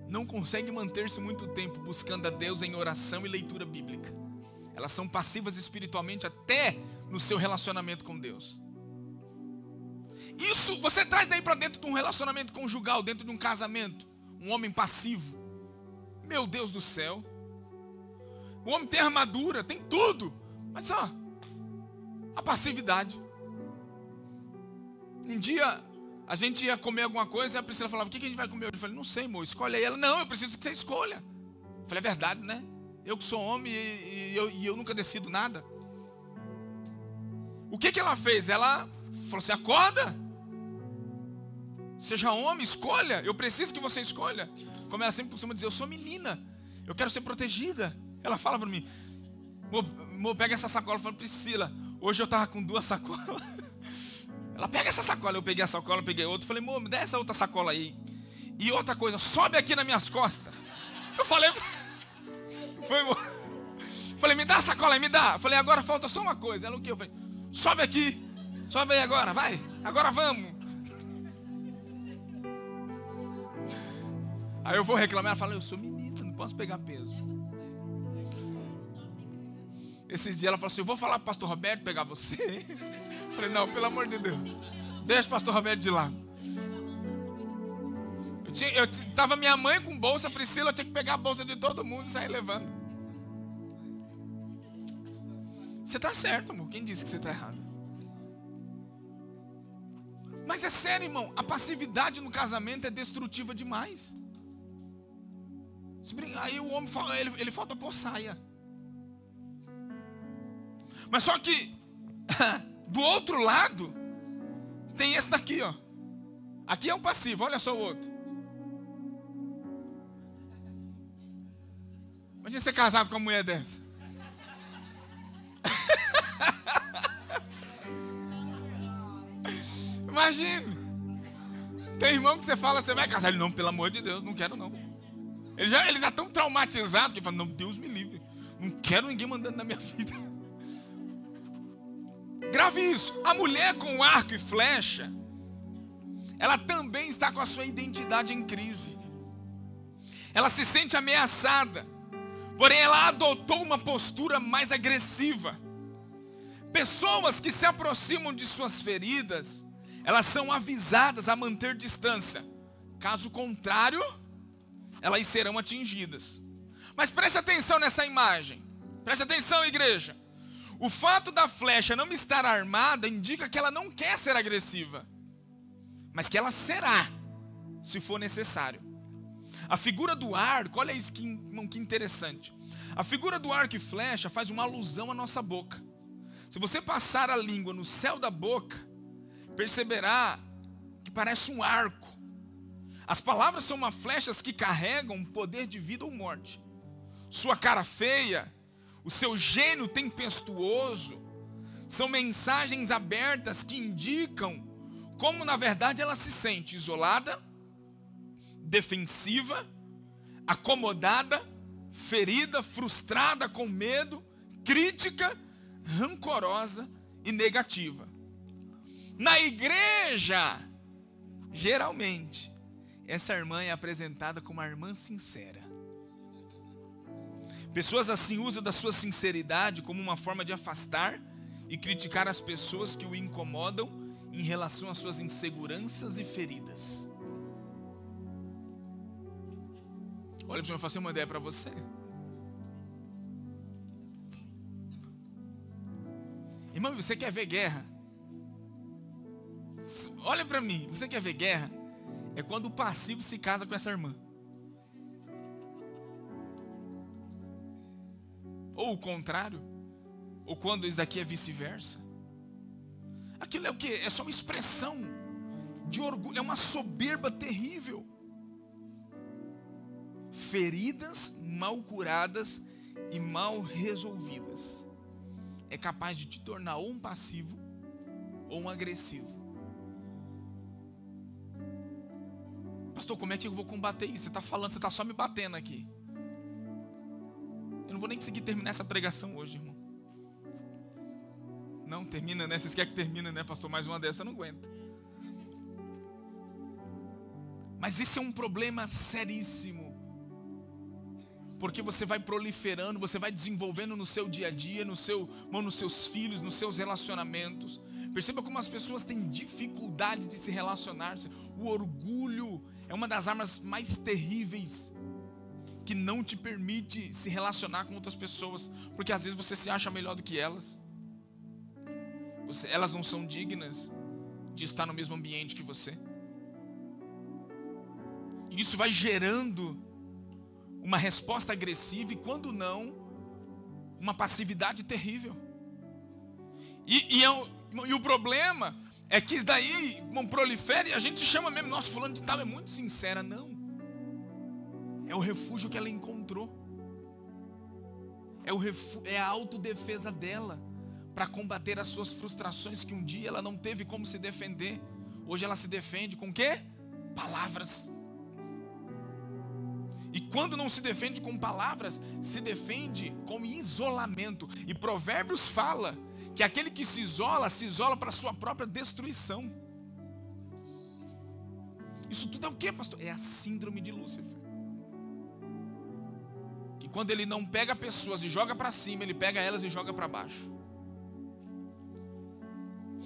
não conseguem manter-se muito tempo buscando a Deus em oração e leitura bíblica. Elas são passivas espiritualmente até no seu relacionamento com Deus. Isso você traz daí para dentro de um relacionamento conjugal, dentro de um casamento. Um homem passivo. Meu Deus do céu. O homem tem armadura, tem tudo, mas só a passividade. Um dia a gente ia comer alguma coisa e a Priscila falava: o que a gente vai comer hoje? Eu falei: não sei, amor, escolhe aí. Ela: não, eu preciso que você escolha. Eu falei: é verdade, né? Eu que sou homem e eu nunca decido nada. O que ela fez? Ela falou assim: acorda, seja homem, escolha. Eu preciso que você escolha. Como ela sempre costuma dizer: eu sou menina, eu quero ser protegida. Ela fala para mim: amor, pega essa sacola. Eu falo: Priscila, hoje eu estava com 2 sacolas. Ela: pega essa sacola. Eu peguei a sacola, peguei outra. Falei: amor, me dá essa outra sacola aí. E outra coisa, sobe aqui nas minhas costas. Eu falei: foi, amor. Falei: me dá a sacola aí, me dá. Falei: agora falta só uma coisa. Ela: o quê? Eu falei: sobe aqui. Sobe aí agora, vai. Agora vamos. Aí eu vou reclamar. Ela fala: eu sou menina, não posso pegar peso. Esses dias ela falou assim: eu vou falar para o pastor Roberto pegar você. Falei: não, pelo amor de Deus, deixa o pastor Roberto de lado. Tava minha mãe com bolsa, Priscila, eu tinha que pegar a bolsa de todo mundo e sair levando. Você está certo, amor. Quem disse que você está errado? Mas é sério, irmão, a passividade no casamento é destrutiva demais. Aí o homem ele falta pôr saia. Mas só que do outro lado tem esse daqui, ó. Aqui é o passivo, olha só o outro. Imagina ser casado com uma mulher dessa. Imagina. Tem irmão que você fala, você vai casar? Ele: não, pelo amor de Deus, não quero não. Ele já tão traumatizado que ele fala: não, Deus me livre, não quero ninguém mandando na minha vida. Grave isso. A mulher com arco e flecha, ela também está com a sua identidade em crise. Ela se sente ameaçada, porém ela adotou uma postura mais agressiva. Pessoas que se aproximam de suas feridas, elas são avisadas a manter distância. Caso contrário, elas serão atingidas. Mas preste atenção nessa imagem. Preste atenção, igreja. O fato da flecha não estar armada indica que ela não quer ser agressiva, mas que ela será, se for necessário. A figura do arco, olha isso que interessante. A figura do arco e flecha faz uma alusão à nossa boca. Se você passar a língua no céu da boca, perceberá que parece um arco. As palavras são uma flechas que carregam poder de vida ou morte. Sua cara feia, o seu gênio tempestuoso, são mensagens abertas que indicam como na verdade ela se sente: isolada, defensiva, acomodada, ferida, frustrada, com medo, crítica, rancorosa e negativa. Na igreja, geralmente, essa irmã é apresentada como uma irmã sincera. Pessoas assim usam da sua sinceridade como uma forma de afastar e criticar as pessoas que o incomodam em relação às suas inseguranças e feridas. Olha para mim, eu faço uma ideia para você. Irmão, você quer ver guerra? Olha para mim, você quer ver guerra? É quando o passivo se casa com essa irmã. Ou o contrário. Ou quando isso daqui é vice-versa. Aquilo é o quê? É só uma expressão de orgulho. É uma soberba terrível. Feridas mal curadas e mal resolvidas é capaz de te tornar ou um passivo ou um agressivo. Pastor, como é que eu vou combater isso? Você está falando, você está só me batendo aqui. Eu não vou nem conseguir terminar essa pregação hoje, irmão. Não, termina, né? Vocês querem que termine, né, pastor? Mais uma dessa eu não aguento. Mas esse é um problema seríssimo. Porque você vai proliferando, você vai desenvolvendo no seu dia a dia, nos seus filhos, nos seus relacionamentos. Perceba como as pessoas têm dificuldade de se relacionar. O orgulho é uma das armas mais terríveis que não te permite se relacionar com outras pessoas, porque às vezes você se acha melhor do que elas. Elas não são dignas de estar no mesmo ambiente que você. E isso vai gerando uma resposta agressiva e, quando não, uma passividade terrível. E o problema é que isso daí prolifera e a gente chama mesmo: nossa, fulano de tal é muito sincera. Não. É o refúgio que ela encontrou. É a autodefesa dela para combater as suas frustrações que um dia ela não teve como se defender. Hoje ela se defende com o quê? Palavras. E quando não se defende com palavras, se defende com isolamento. E Provérbios fala que aquele que se isola para a sua própria destruição. Isso tudo é o quê, pastor? É a síndrome de Lúcifer, que quando ele não pega pessoas e joga para cima, ele pega elas e joga para baixo.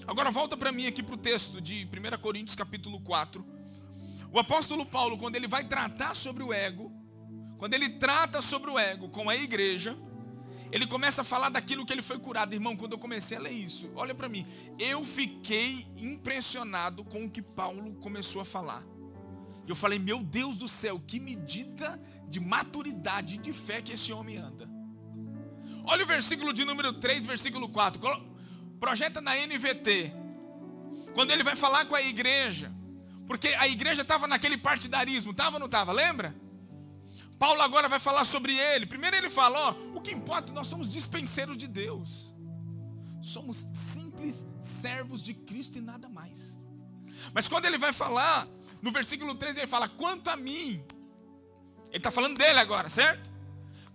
Agora volta para mim aqui para o texto de 1 Coríntios capítulo 4. O apóstolo Paulo, quando ele vai tratar sobre o ego, quando ele trata sobre o ego com a igreja, ele começa a falar daquilo que ele foi curado. Irmão, quando eu comecei a ler isso, olha para mim, eu fiquei impressionado com o que Paulo começou a falar. Eu falei, meu Deus do céu, que medida de maturidade e de fé que esse homem anda. Olha o versículo de número 3, versículo 4. Projeta na NVT. Quando ele vai falar com a igreja, porque a igreja estava naquele partidarismo, estava ou não estava? Lembra? Paulo agora vai falar sobre ele. Primeiro ele fala, ó, o que importa, nós somos dispenseiros de Deus. Somos simples servos de Cristo e nada mais. Mas quando ele vai falar, no versículo 3 ele fala, quanto a mim, ele está falando dele agora, certo?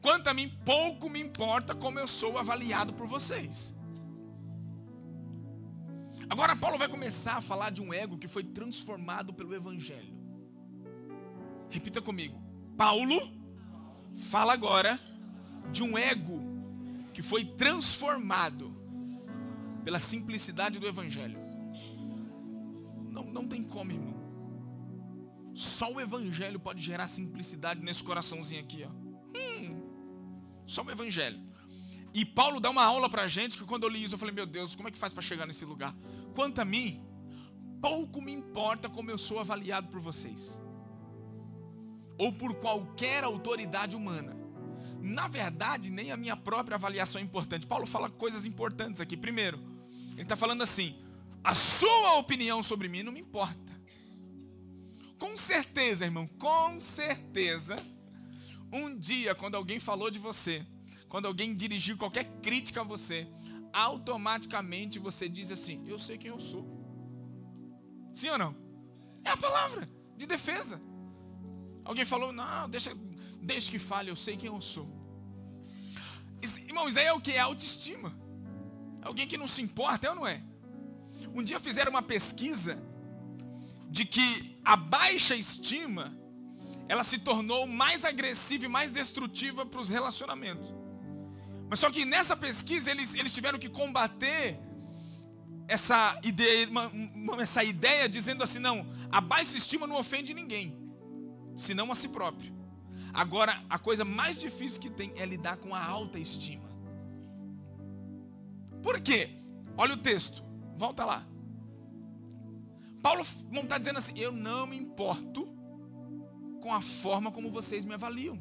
Quanto a mim, pouco me importa como eu sou avaliado por vocês. Agora Paulo vai começar a falar de um ego que foi transformado pelo evangelho. Repita comigo. Paulo fala agora de um ego que foi transformado pela simplicidade do evangelho. Não tem como, irmão. Só o evangelho pode gerar simplicidade nesse coraçãozinho aqui, ó. Só o evangelho. E Paulo dá uma aula pra gente que quando eu li isso eu falei, meu Deus, como é que faz para chegar nesse lugar? Quanto a mim, pouco me importa como eu sou avaliado por vocês, ou por qualquer autoridade humana. Na verdade, nem a minha própria avaliação é importante. Paulo fala coisas importantes aqui. Primeiro, ele está falando assim, a sua opinião sobre mim não me importa. Com certeza, irmão, com certeza, um dia quando alguém falou de você, quando alguém dirigiu qualquer crítica a você, automaticamente você diz assim, eu sei quem eu sou. Sim ou não? É a palavra de defesa. Alguém falou, não, deixa que fale, eu sei quem eu sou. Irmão, isso aí é o que? É autoestima. É alguém que não se importa, é ou não é? Um dia fizeram uma pesquisa de que a baixa estima, ela se tornou mais agressiva e mais destrutiva para os relacionamentos. Mas só que nessa pesquisa eles tiveram que combater essa ideia dizendo assim, não, a baixa estima não ofende ninguém, senão a si próprio. Agora, a coisa mais difícil que tem é lidar com a alta estima. Por quê? Olha o texto, volta lá. Paulo não está dizendo assim, eu não me importo com a forma como vocês me avaliam.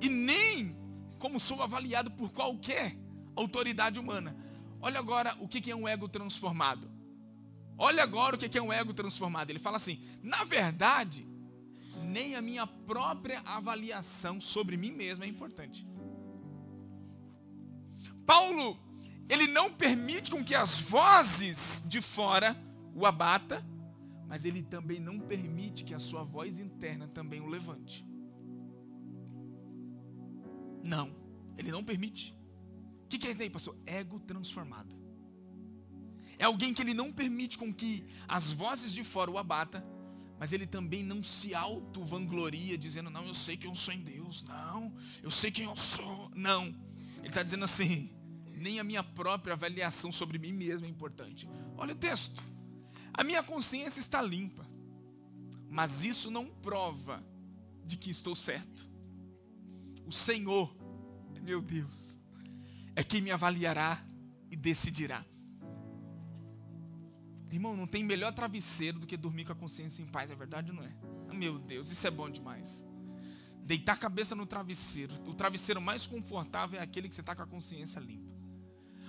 E nem como sou avaliado por qualquer autoridade humana. Olha agora o que é um ego transformado. Olha agora o que é um ego transformado. Ele fala assim, na verdade, nem a minha própria avaliação sobre mim mesmo é importante. Paulo, ele não permite com que as vozes de fora o abata, mas ele também não permite que a sua voz interna também o levante. Não, ele não permite. O que é isso aí, pastor? Ego transformado. É alguém que ele não permite com que as vozes de fora o abata, mas ele também não se auto-vangloria, dizendo, não, eu sei quem eu sou em Deus, não, eu sei quem eu sou, não. Ele está dizendo assim, nem a minha própria avaliação sobre mim mesmo é importante. Olha o texto, a minha consciência está limpa, mas isso não prova de que estou certo. O Senhor, meu Deus, é quem me avaliará e decidirá. Irmão, não tem melhor travesseiro do que dormir com a consciência em paz, é verdade ou não é? Meu Deus, isso é bom demais. Deitar a cabeça no travesseiro. O travesseiro mais confortável é aquele que você está com a consciência limpa.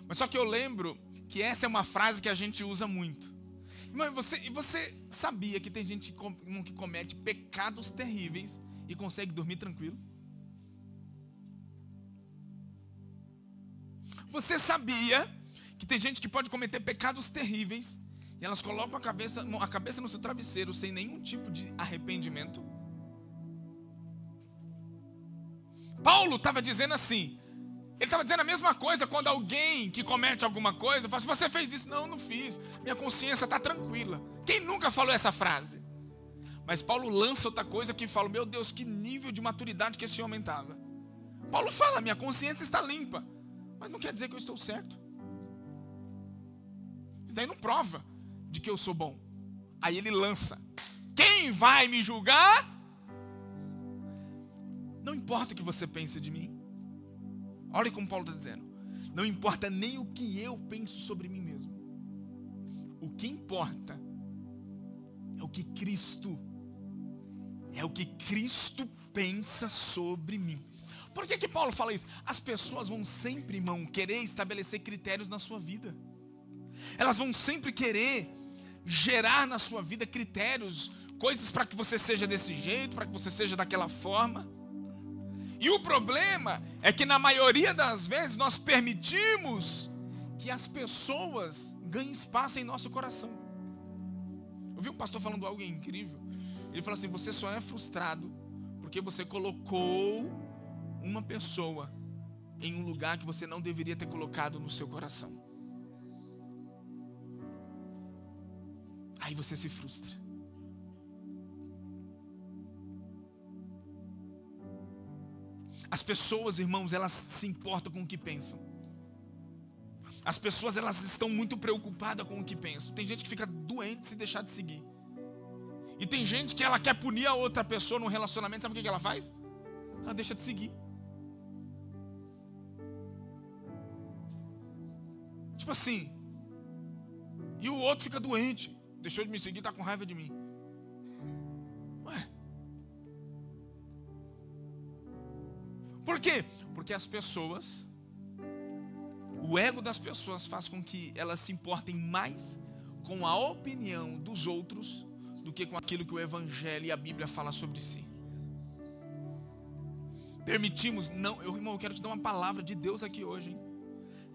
Mas só que eu lembro que essa é uma frase que a gente usa muito. Irmão, você sabia que tem gente que comete pecados terríveis e consegue dormir tranquilo? Você sabia que tem gente que pode cometer pecados terríveis e elas colocam a cabeça no seu travesseiro sem nenhum tipo de arrependimento? Paulo estava dizendo assim, ele estava dizendo a mesma coisa quando alguém que comete alguma coisa fala assim, você fez isso? Não, não fiz, minha consciência está tranquila. Quem nunca falou essa frase? Mas Paulo lança outra coisa que fala, meu Deus, que nível de maturidade que esse homem estava. Paulo fala, minha consciência está limpa, mas não quer dizer que eu estou certo. Isso daí não prova de que eu sou bom. Aí ele lança, quem vai me julgar? Não importa o que você pensa de mim. Olha como Paulo está dizendo. Não importa nem o que eu penso sobre mim mesmo. O que importa é o que Cristo pensa sobre mim. Por que Paulo fala isso? As pessoas vão sempre, irmão, querer estabelecer critérios na sua vida. Elas vão sempre querer gerar na sua vida critérios, coisas para que você seja desse jeito, para que você seja daquela forma. E o problema é que na maioria das vezes nós permitimos que as pessoas ganhem espaço em nosso coração. Eu vi um pastor falando algo incrível. Ele falou assim, você só é frustrado porque você colocou uma pessoa em um lugar que você não deveria ter colocado no seu coração. Aí você se frustra. As pessoas, irmãos, elas se importam com o que pensam. As pessoas, elas estão muito preocupadas com o que pensam. Tem gente que fica doente se deixar de seguir. E tem gente que ela quer punir a outra pessoa num relacionamento. Sabe o que ela faz? Ela deixa de seguir. Tipo assim. E o outro fica doente. Deixou de me seguir, está com raiva de mim. Ué. Por quê? Porque as pessoas, o ego das pessoas faz com que elas se importem mais com a opinião dos outros do que com aquilo que o Evangelho e a Bíblia falam sobre si. Permitimos, não, irmão, eu quero te dar uma palavra de Deus aqui hoje, hein?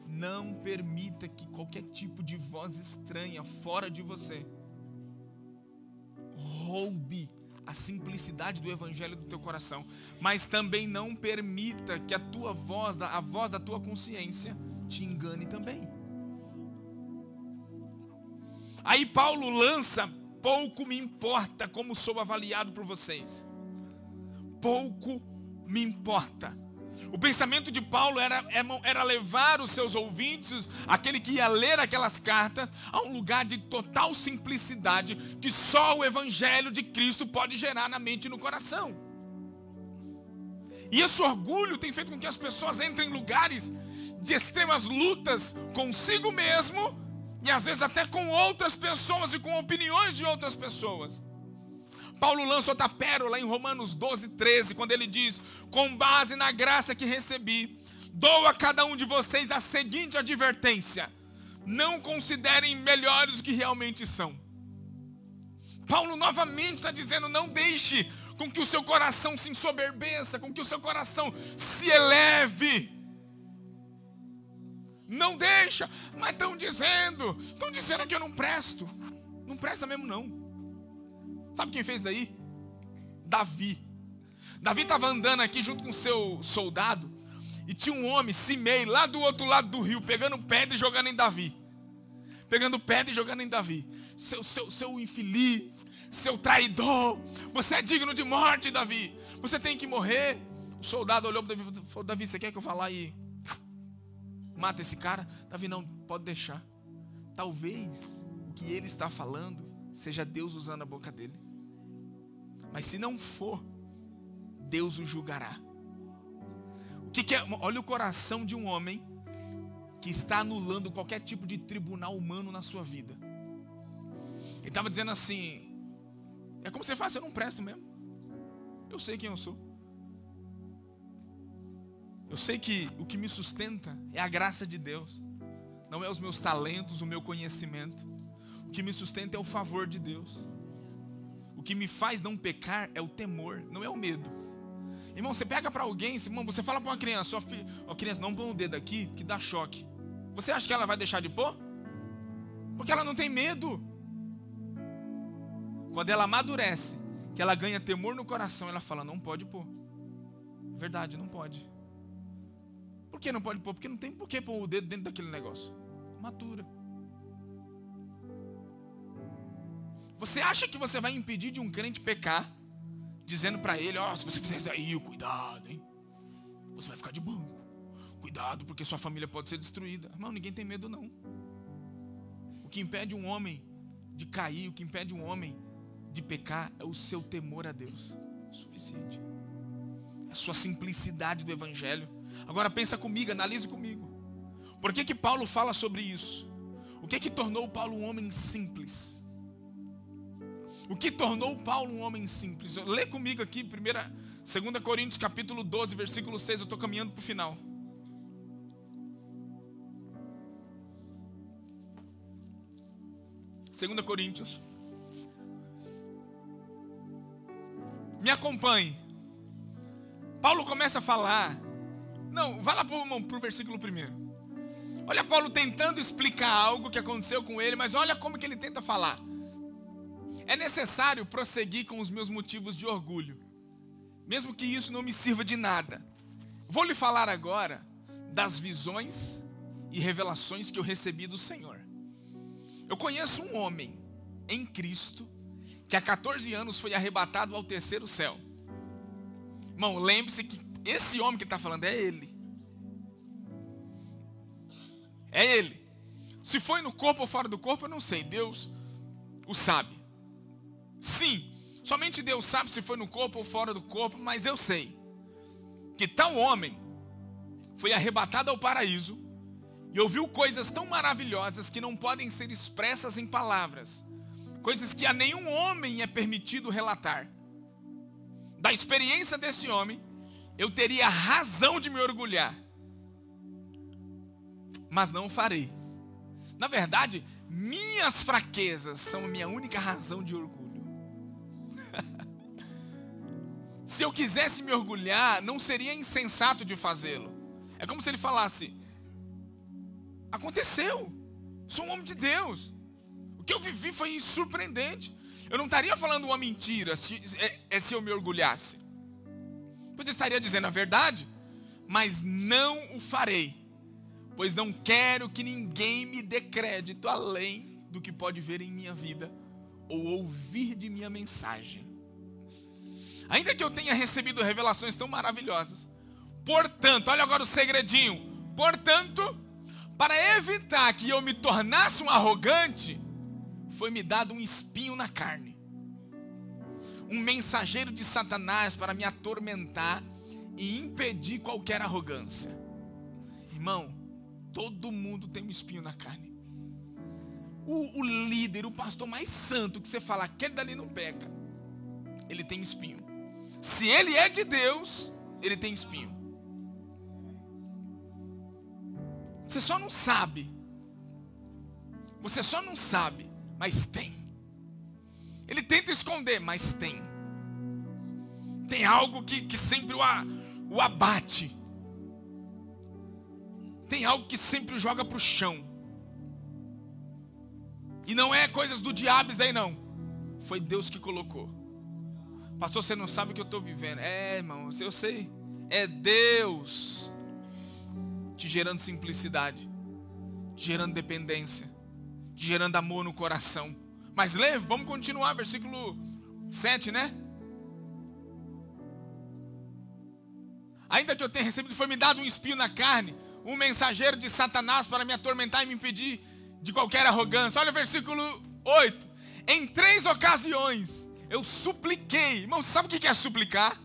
Não permita que qualquer tipo de voz estranha fora de você roube a simplicidade do Evangelho do teu coração. Mas também não permita que a tua voz, a voz da tua consciência te engane também. Aí Paulo lança, pouco me importa como sou avaliado por vocês. Pouco me importa. O pensamento de Paulo era levar os seus ouvintes, aquele que ia ler aquelas cartas, a um lugar de total simplicidade que só o Evangelho de Cristo pode gerar na mente e no coração. E esse orgulho tem feito com que as pessoas entrem em lugares de extremas lutas consigo mesmo e às vezes até com outras pessoas e com opiniões de outras pessoas. Paulo lança outra pérola em Romanos 12:13, quando ele diz, com base na graça que recebi, dou a cada um de vocês a seguinte advertência, não considerem melhores do que realmente são. Paulo novamente está dizendo, não deixe com que o seu coração se ensoberbeça, com que o seu coração se eleve. Não deixa, mas estão dizendo que eu não presto. Não presta mesmo não. Sabe quem fez daí? Davi. Davi estava andando aqui junto com seu soldado e tinha um homem, Simei, lá do outro lado do rio, pegando pedra e jogando em Davi. Seu infeliz, seu traidor, você é digno de morte, Davi. Você tem que morrer. O soldado olhou para Davi e falou, Davi, você quer que eu vá lá e mata esse cara? Davi, não, pode deixar. Talvez o que ele está falando seja Deus usando a boca dele. Mas se não for, Deus o julgará. O que é? Olha o coração de um homem que está anulando qualquer tipo de tribunal humano na sua vida. Ele estava dizendo assim, é como você faz, eu não presto mesmo. Eu sei quem eu sou. Eu sei que o que me sustenta é a graça de Deus. Não é os meus talentos, o meu conhecimento. O que me sustenta é o favor de Deus. O que me faz não pecar é o temor, não é o medo. Irmão, você pega para alguém, irmão, você fala para uma criança, criança, não põe o dedo aqui que dá choque. Você acha que ela vai deixar de pôr? Porque ela não tem medo. Quando ela amadurece, que ela ganha temor no coração, ela fala, não pode pôr. Verdade, não pode. Por que não pode pôr? Porque não tem por que pôr o dedo dentro daquele negócio. Matura. Você acha que você vai impedir de um crente pecar, dizendo para ele, se você fizer isso daí, cuidado, hein? Você vai ficar de banco. Cuidado, porque sua família pode ser destruída. Irmão, ninguém tem medo não. O que impede um homem de cair, o que impede um homem de pecar é o seu temor a Deus. É suficiente. É a sua simplicidade do evangelho. Agora pensa comigo, analise comigo. Por que Paulo fala sobre isso? O que tornou Paulo um homem simples? O que tornou Paulo um homem simples? Lê comigo aqui, 2 Coríntios capítulo 12, versículo 6, eu estou caminhando para o final. Segunda Coríntios. Me acompanhe. Paulo começa a falar. Não, vai lá para o versículo 1. Olha Paulo tentando explicar algo que aconteceu com ele, mas olha como que ele tenta falar. É necessário prosseguir com os meus motivos de orgulho, mesmo que isso não me sirva de nada. Vou lhe falar agora das visões e revelações que eu recebi do Senhor. Eu conheço um homem em Cristo que há 14 anos foi arrebatado ao terceiro céu. Irmão, lembre-se que esse homem que está falando é ele. É ele. Se foi no corpo ou fora do corpo, eu não sei. Deus o sabe. Sim, somente Deus sabe se foi no corpo ou fora do corpo, mas eu sei que tal homem foi arrebatado ao paraíso e ouviu coisas tão maravilhosas que não podem ser expressas em palavras, coisas que a nenhum homem é permitido relatar. Da experiência desse homem, eu teria razão de me orgulhar, mas não o farei. Na verdade, minhas fraquezas são a minha única razão de orgulho. Se eu quisesse me orgulhar, não seria insensato de fazê-lo. É como se ele falasse: aconteceu, sou um homem de Deus, o que eu vivi foi surpreendente. Eu não estaria falando uma mentira se eu me orgulhasse. Pois eu estaria dizendo a verdade, mas não o farei, pois não quero que ninguém me dê crédito além do que pode ver em minha vida ou ouvir de minha mensagem. Ainda que eu tenha recebido revelações tão maravilhosas, portanto, olha agora o segredinho, portanto, para evitar que eu me tornasse um arrogante, foi-me dado um espinho na carne, um mensageiro de Satanás para me atormentar e impedir qualquer arrogância. Irmão, todo mundo tem um espinho na carne. O líder, o pastor mais santo que você fala, aquele dali não peca, ele tem espinho. Se ele é de Deus, ele tem espinho. Você só não sabe. Você só não sabe, mas tem. Ele tenta esconder, mas tem. Tem algo que sempre o abate. Tem algo que sempre o joga para o chão. E não é coisas do diabo isso daí não. Foi Deus que colocou. Pastor, você não sabe o que eu estou vivendo. É, irmão, eu sei. É Deus te gerando simplicidade, te gerando dependência, te gerando amor no coração. Mas vamos continuar, versículo 7, né? Ainda que eu tenha recebido, foi me dado um espinho na carne, um mensageiro de Satanás para me atormentar e me impedir de qualquer arrogância. Olha o versículo 8. Em 3 ocasiões eu supliquei. Irmão, sabe o que é suplicar?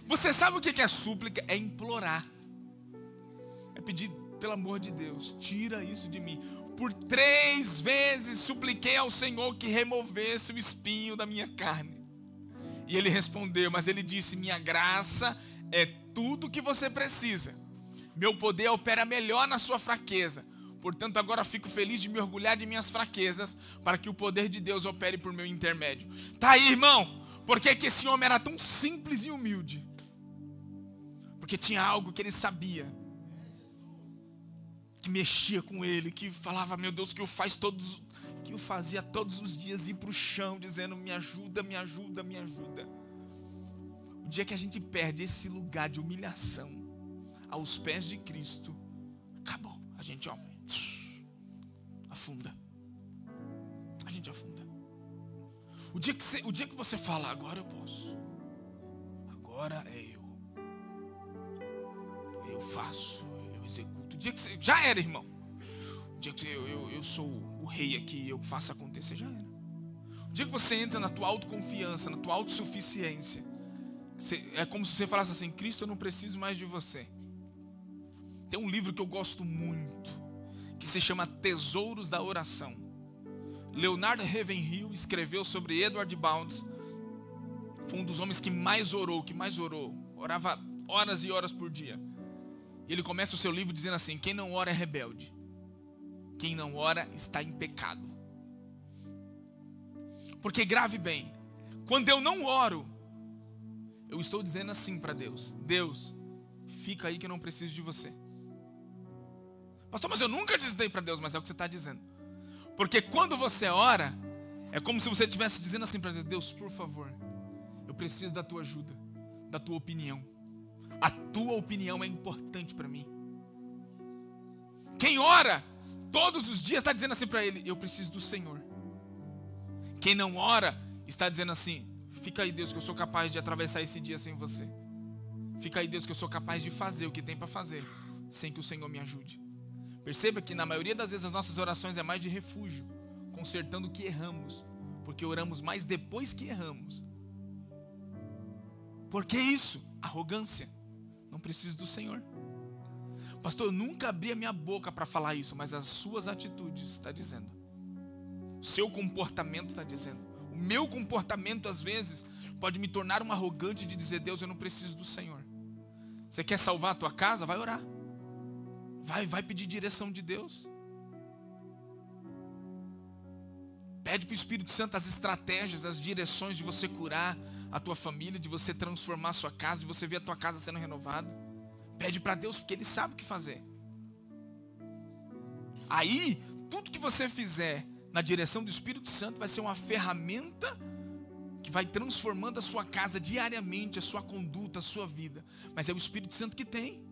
Você sabe o que é súplica? É implorar. É pedir, pelo amor de Deus, tira isso de mim. Por 3 vezes supliquei ao Senhor que removesse o espinho da minha carne. E ele respondeu, mas ele disse: minha graça é tudo o que você precisa. Meu poder opera melhor na sua fraqueza. Portanto, agora fico feliz de me orgulhar de minhas fraquezas, para que o poder de Deus opere por meu intermédio. Tá aí, irmão. Por que esse homem era tão simples e humilde? Porque tinha algo que ele sabia, que mexia com ele, que falava, meu Deus, que o fazia todos os dias ir para o chão, dizendo, me ajuda, me ajuda, me ajuda. O dia que a gente perde esse lugar de humilhação aos pés de Cristo, acabou. A gente, afunda. A gente afunda. O dia que você fala, agora eu posso. Agora é eu. Eu faço, eu executo. O dia que você... Já era, irmão. O dia que eu sou o rei aqui, eu faço acontecer, já era. O dia que você entra na tua autoconfiança, na tua autossuficiência, é como se você falasse assim: Cristo, eu não preciso mais de você. Tem um livro que eu gosto muito, que se chama Tesouros da Oração. Leonard Ravenhill escreveu sobre Edward Bounds. Foi um dos homens que mais orou. Orava horas e horas por dia. E ele começa o seu livro dizendo assim: quem não ora é rebelde. Quem não ora está em pecado. Porque grave bem, quando eu não oro, eu estou dizendo assim para Deus: Deus, fica aí que eu não preciso de você. Pastor, mas eu nunca disse para Deus. Mas é o que você está dizendo. Porque quando você ora, é como se você estivesse dizendo assim para Deus: Deus, por favor, eu preciso da tua ajuda, da tua opinião. A tua opinião é importante para mim. Quem ora todos os dias está dizendo assim para ele: eu preciso do Senhor. Quem não ora está dizendo assim: fica aí, Deus, que eu sou capaz de atravessar esse dia sem você. Fica aí, Deus, que eu sou capaz de fazer o que tem para fazer sem que o Senhor me ajude. Perceba que na maioria das vezes as nossas orações é mais de refúgio, consertando o que erramos, porque oramos mais depois que erramos. Por que isso? Arrogância. Não preciso do Senhor. Pastor, eu nunca abri a minha boca para falar isso, mas as suas atitudes estão dizendo. O seu comportamento está dizendo. O meu comportamento às vezes pode me tornar um arrogante de dizer: Deus, eu não preciso do Senhor. Você quer salvar a tua casa? Vai orar. Vai pedir direção de Deus. Pede para o Espírito Santo as estratégias, as direções de você curar a tua família, de você transformar a sua casa, de você ver a tua casa sendo renovada. Pede para Deus, porque Ele sabe o que fazer. Aí, tudo que você fizer na direção do Espírito Santo vai ser uma ferramenta que vai transformando a sua casa diariamente, a sua conduta, a sua vida. Mas é o Espírito Santo que tem.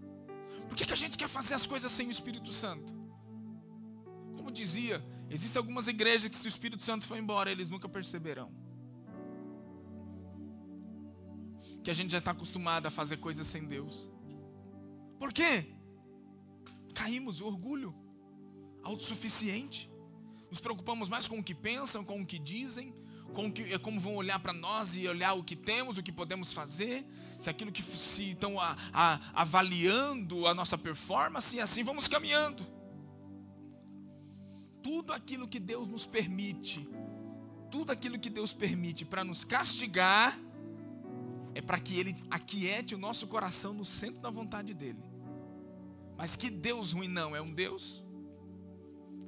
Por que a gente quer fazer as coisas sem o Espírito Santo? Como dizia, existem algumas igrejas que se o Espírito Santo for embora, eles nunca perceberão. Que a gente já está acostumado a fazer coisas sem Deus. Por quê? Caímos, o orgulho, autossuficiente. Nos preocupamos mais com o que pensam, com o que dizem, como vão olhar para nós e olhar o que temos, o que podemos fazer, se aquilo que se estão avaliando a nossa performance, e assim vamos caminhando. Tudo aquilo que Deus nos permite, tudo aquilo que Deus permite para nos castigar, é para que Ele aquiete o nosso coração no centro da vontade dEle. Mas que Deus ruim não, é um Deus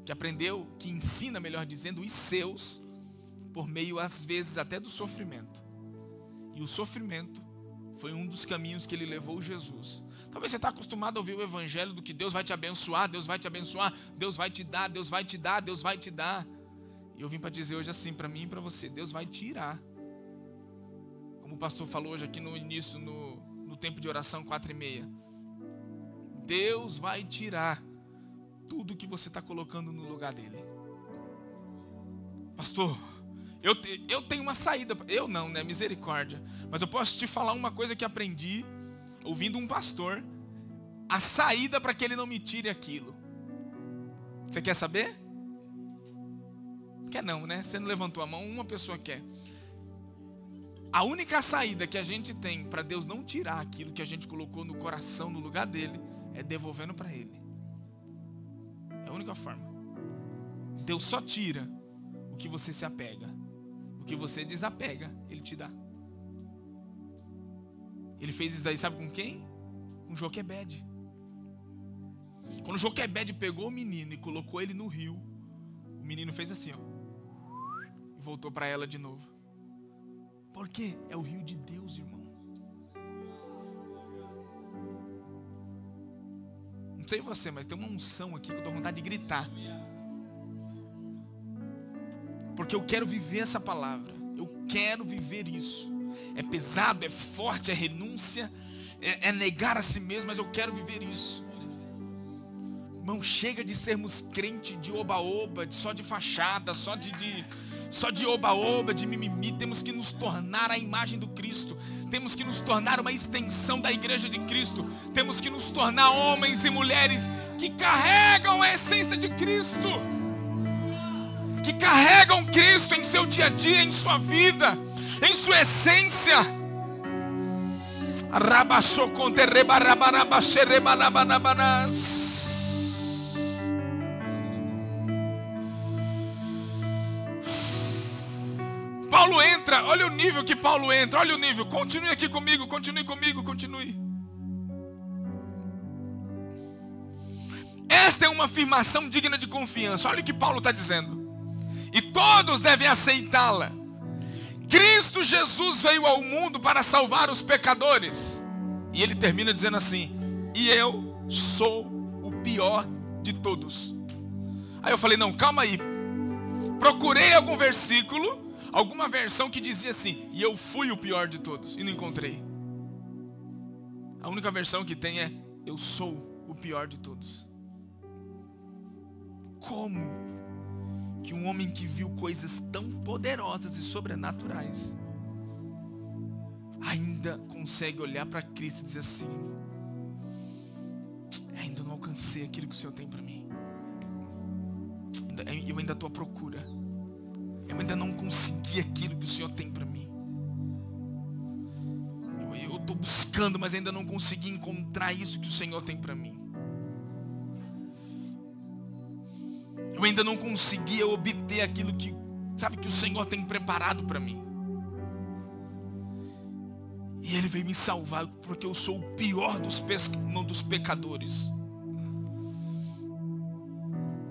que aprendeu, que ensina, melhor dizendo, os seus, por meio às vezes até do sofrimento. E o sofrimento foi um dos caminhos que Ele levou Jesus. Talvez você está acostumado a ouvir o evangelho do que Deus vai te abençoar, Deus vai te abençoar, Deus vai te dar, Deus vai te dar, Deus vai te dar. E eu vim para dizer hoje assim, para mim e para você: Deus vai tirar. Como o pastor falou hoje aqui no início, no tempo de oração 4:30. Deus vai tirar tudo que você está colocando no lugar dele. Pastor, eu tenho uma saída. Eu não, né? Misericórdia. Mas eu posso te falar uma coisa que aprendi ouvindo um pastor. A saída para que ele não me tire aquilo. Você quer saber? Quer não, né? Você não levantou a mão, uma pessoa quer. A única saída que a gente tem para Deus não tirar aquilo que a gente colocou no coração, no lugar dele, é devolvendo para Ele. É a única forma. Deus só tira o que você se apega. O que você desapega, Ele te dá. Ele fez isso daí, sabe com quem? Com Joquebede. Quando Joquebede pegou o menino e colocou ele no rio, o menino fez assim, ó, e voltou para ela de novo. Por quê? É o rio de Deus, irmão. Não sei você, mas tem uma unção aqui que eu tô com vontade de gritar. Porque eu quero viver essa palavra. Eu quero viver isso. É pesado, é forte, é renúncia, é negar a si mesmo, mas eu quero viver isso. Irmão, chega de sermos crente de oba-oba, só de fachada, só de só de oba-oba, de mimimi. Temos que nos tornar a imagem do Cristo. Temos que nos tornar uma extensão da igreja de Cristo. Temos que nos tornar homens e mulheres que carregam a essência de Cristo, que carregam Cristo em seu dia a dia, em sua vida, em sua essência. Paulo entra, olha o nível que Paulo entra, olha o nível. Continue aqui comigo, continue comigo, continue. Esta é uma afirmação digna de confiança. Olha o que Paulo está dizendo. E todos devem aceitá-la. Cristo Jesus veio ao mundo para salvar os pecadores. E ele termina dizendo assim: e eu sou o pior de todos. Aí eu falei, não, calma aí. Procurei algum versículo, alguma versão que dizia assim: e eu fui o pior de todos. E não encontrei. A única versão que tem é: eu sou o pior de todos. Como que um homem que viu coisas tão poderosas e sobrenaturais ainda consegue olhar para Cristo e dizer assim: ainda não alcancei aquilo que o Senhor tem para mim, eu ainda estou à procura, eu ainda não consegui aquilo que o Senhor tem para mim, eu estou buscando, mas ainda não consegui encontrar isso que o Senhor tem para mim. Eu ainda não conseguia obter aquilo que, sabe, que o Senhor tem preparado para mim. E Ele veio me salvar, porque eu sou o pior dos pecadores.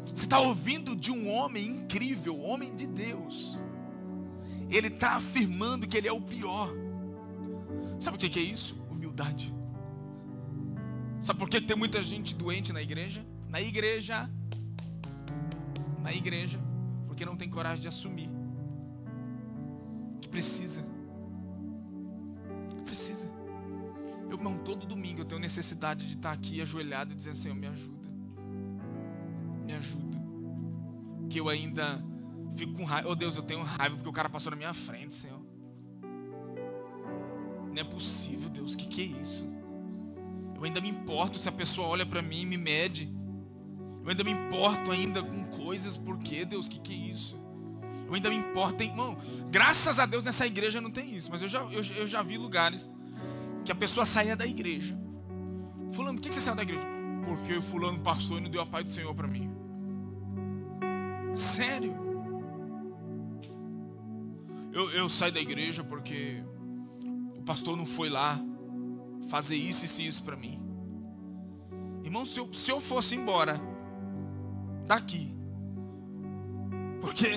Você está ouvindo de um homem incrível, homem de Deus. Ele está afirmando que ele é o pior. Sabe o que é isso? Humildade. Sabe por que tem muita gente doente na igreja? Na igreja, porque não tem coragem de assumir que precisa. Irmão, todo domingo eu tenho necessidade de estar aqui ajoelhado e dizer: Senhor, me ajuda. Que eu ainda fico com raiva. Oh Deus, eu tenho raiva porque o cara passou na minha frente, Senhor. Não é possível, Deus, que é isso? Eu ainda me importo se a pessoa olha para mim e me mede. Eu ainda me importo ainda com coisas. Por quê, Deus? Que é isso? Eu ainda me importo, irmão. Graças a Deus nessa igreja não tem isso. Mas eu já vi lugares que a pessoa saía da igreja. Fulano, por que você saiu da igreja? Porque o fulano passou e não deu a paz do Senhor para mim. Sério? Eu saí da igreja porque o pastor não foi lá fazer isso e isso para mim. Irmão, se eu fosse embora daqui porque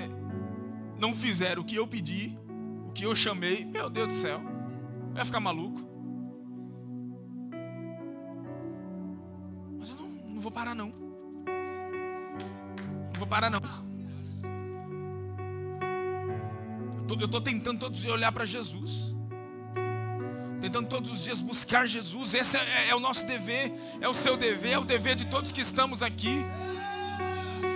não fizeram o que eu pedi, o que eu chamei, meu Deus do céu, vai ficar maluco. Mas eu não vou parar não. Não vou parar não. Eu estou tentando todos os dias olhar para Jesus, tentando todos os dias buscar Jesus. Esse é o nosso dever, é o seu dever, é o dever de todos que estamos aqui.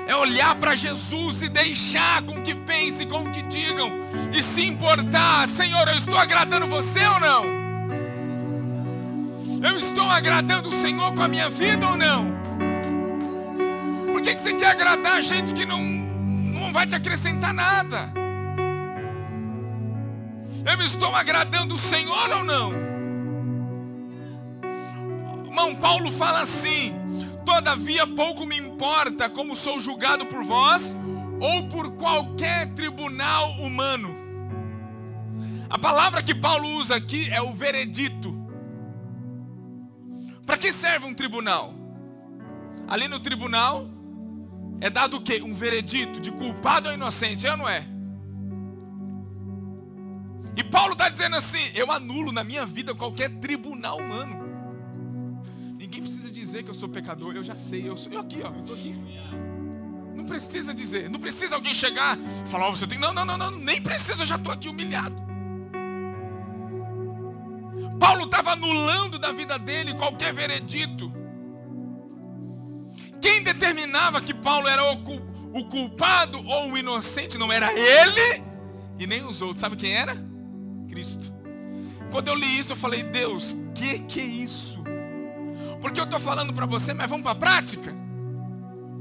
É olhar para Jesus e deixar com que pensem, com que digam, e se importar: Senhor, eu estou agradando você ou não? Eu estou agradando o Senhor com a minha vida ou não? Por que você quer agradar gente que não vai te acrescentar nada? Eu estou agradando o Senhor ou não? Irmão, Paulo fala assim: todavia pouco me importa como sou julgado por vós ou por qualquer tribunal humano. A palavra que Paulo usa aqui é o veredito. Para que serve um tribunal? Ali no tribunal é dado o quê? Um veredito de culpado ou inocente, é ou não é? E Paulo está dizendo assim: eu anulo na minha vida qualquer tribunal humano. Ninguém precisa dizer que eu sou pecador, eu já sei, eu aqui, ó, eu estou aqui. Não precisa dizer, não precisa alguém chegar e falar: você tem. Não, nem precisa, eu já estou aqui humilhado. Paulo estava anulando da vida dele qualquer veredito. Quem determinava que Paulo era O culpado ou o inocente não era ele e nem os outros. Sabe quem era? Cristo. Quando eu li isso, eu falei, Deus, que é isso? Porque eu estou falando para você, mas vamos para a prática?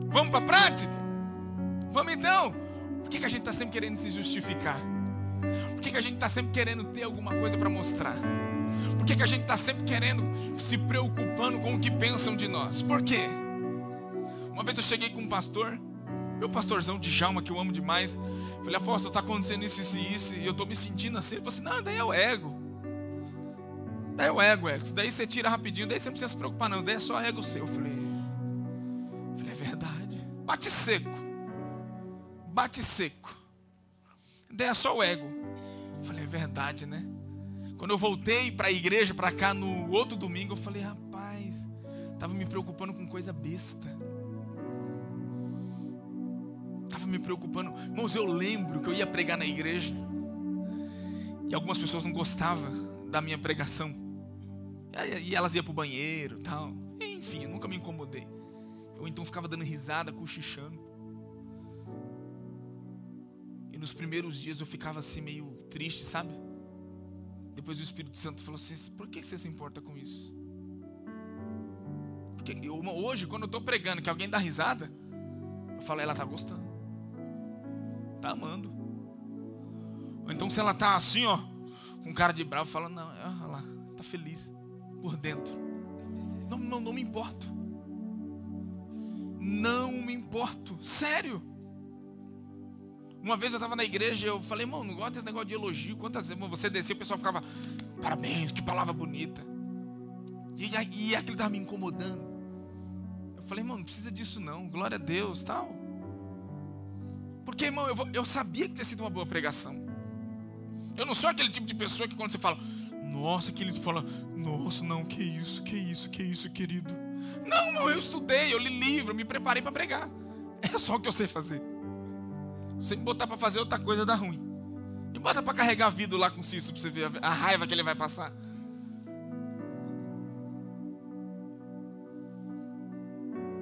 Vamos para a prática? Vamos então. Por que a gente está sempre querendo se justificar? Por que a gente está sempre querendo ter alguma coisa para mostrar? Por que a gente está sempre querendo, se preocupando com o que pensam de nós? Por quê? Uma vez eu cheguei com um pastor, meu pastorzão de Djalma, que eu amo demais. Falei, apóstolo, está acontecendo isso e isso, e eu estou me sentindo assim. Ele falou assim, não, daí é o ego. Daí é o ego, Alex. Daí você tira rapidinho, daí você não precisa se preocupar não, daí é só ego seu. Eu falei, é verdade. Bate seco. Bate seco. Daí é só o ego. Eu falei, é verdade, né? Quando eu voltei para a igreja, para cá, no outro domingo, eu falei, rapaz, estava me preocupando com coisa besta. Estava me preocupando. Irmãos, eu lembro que eu ia pregar na igreja e algumas pessoas não gostavam da minha pregação. E elas iam para o banheiro e tal. Enfim, eu nunca me incomodei. Eu então ficava dando risada, cochichando. E nos primeiros dias eu ficava assim meio triste, sabe? Depois o Espírito Santo falou assim, por que você se importa com isso? Porque hoje, quando eu estou pregando que alguém dá risada, eu falo, ela está gostando. Está amando. Ou então se ela está assim, ó, com cara de bravo, fala, não, olha lá, está feliz por dentro. Não me importo. Não me importo. Sério. Uma vez eu estava na igreja, eu falei, irmão, não gosto desse negócio de elogio. Quantas vezes você descia, o pessoal ficava, parabéns, que palavra bonita. E aquilo estava me incomodando. Eu falei, irmão, não precisa disso não, glória a Deus, tal. Porque, irmão, eu sabia que tinha sido uma boa pregação. Eu não sou aquele tipo de pessoa que quando você fala, nossa, que ele fala, nossa, não, que isso, querido. Não, irmão, eu estudei, eu li livro, eu me preparei para pregar. É só o que eu sei fazer. Se você me botar para fazer outra coisa, dá ruim. Me bota para carregar vidro lá com o Cício, para você ver a raiva que ele vai passar.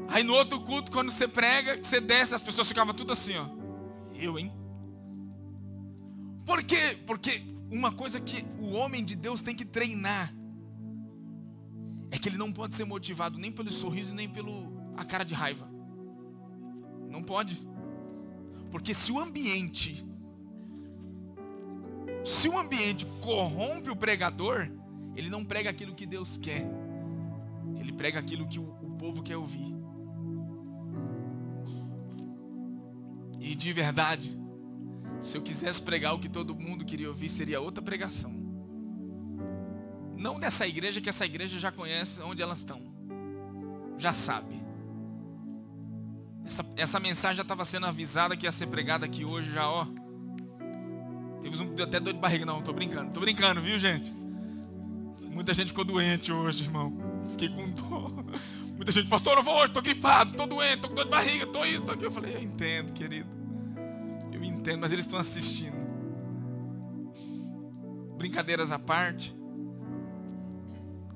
Aí no outro culto, quando você prega, você desce, as pessoas ficavam tudo assim, ó. Eu, hein? Por quê? Porque uma coisa que o homem de Deus tem que treinar é que ele não pode ser motivado nem pelo sorriso, nem pela cara de raiva. Não pode. Porque se o ambiente corrompe o pregador, ele não prega aquilo que Deus quer. Ele prega aquilo que o povo quer ouvir. E de verdade, se eu quisesse pregar o que todo mundo queria ouvir, seria outra pregação. Não dessa igreja, que essa igreja já conhece onde elas estão. Já sabe. Essa mensagem já estava sendo avisada que ia ser pregada aqui hoje já, ó. Teve um que deu até dor de barriga. Não, tô brincando, viu, gente? Muita gente ficou doente hoje, irmão. Fiquei com dor. Muita gente, pastor, eu vou hoje, tô gripado, tô doente, tô com dor de barriga, tô isso, tô aqui. Eu falei, eu entendo, querido. Eu entendo, mas eles estão assistindo. Brincadeiras à parte.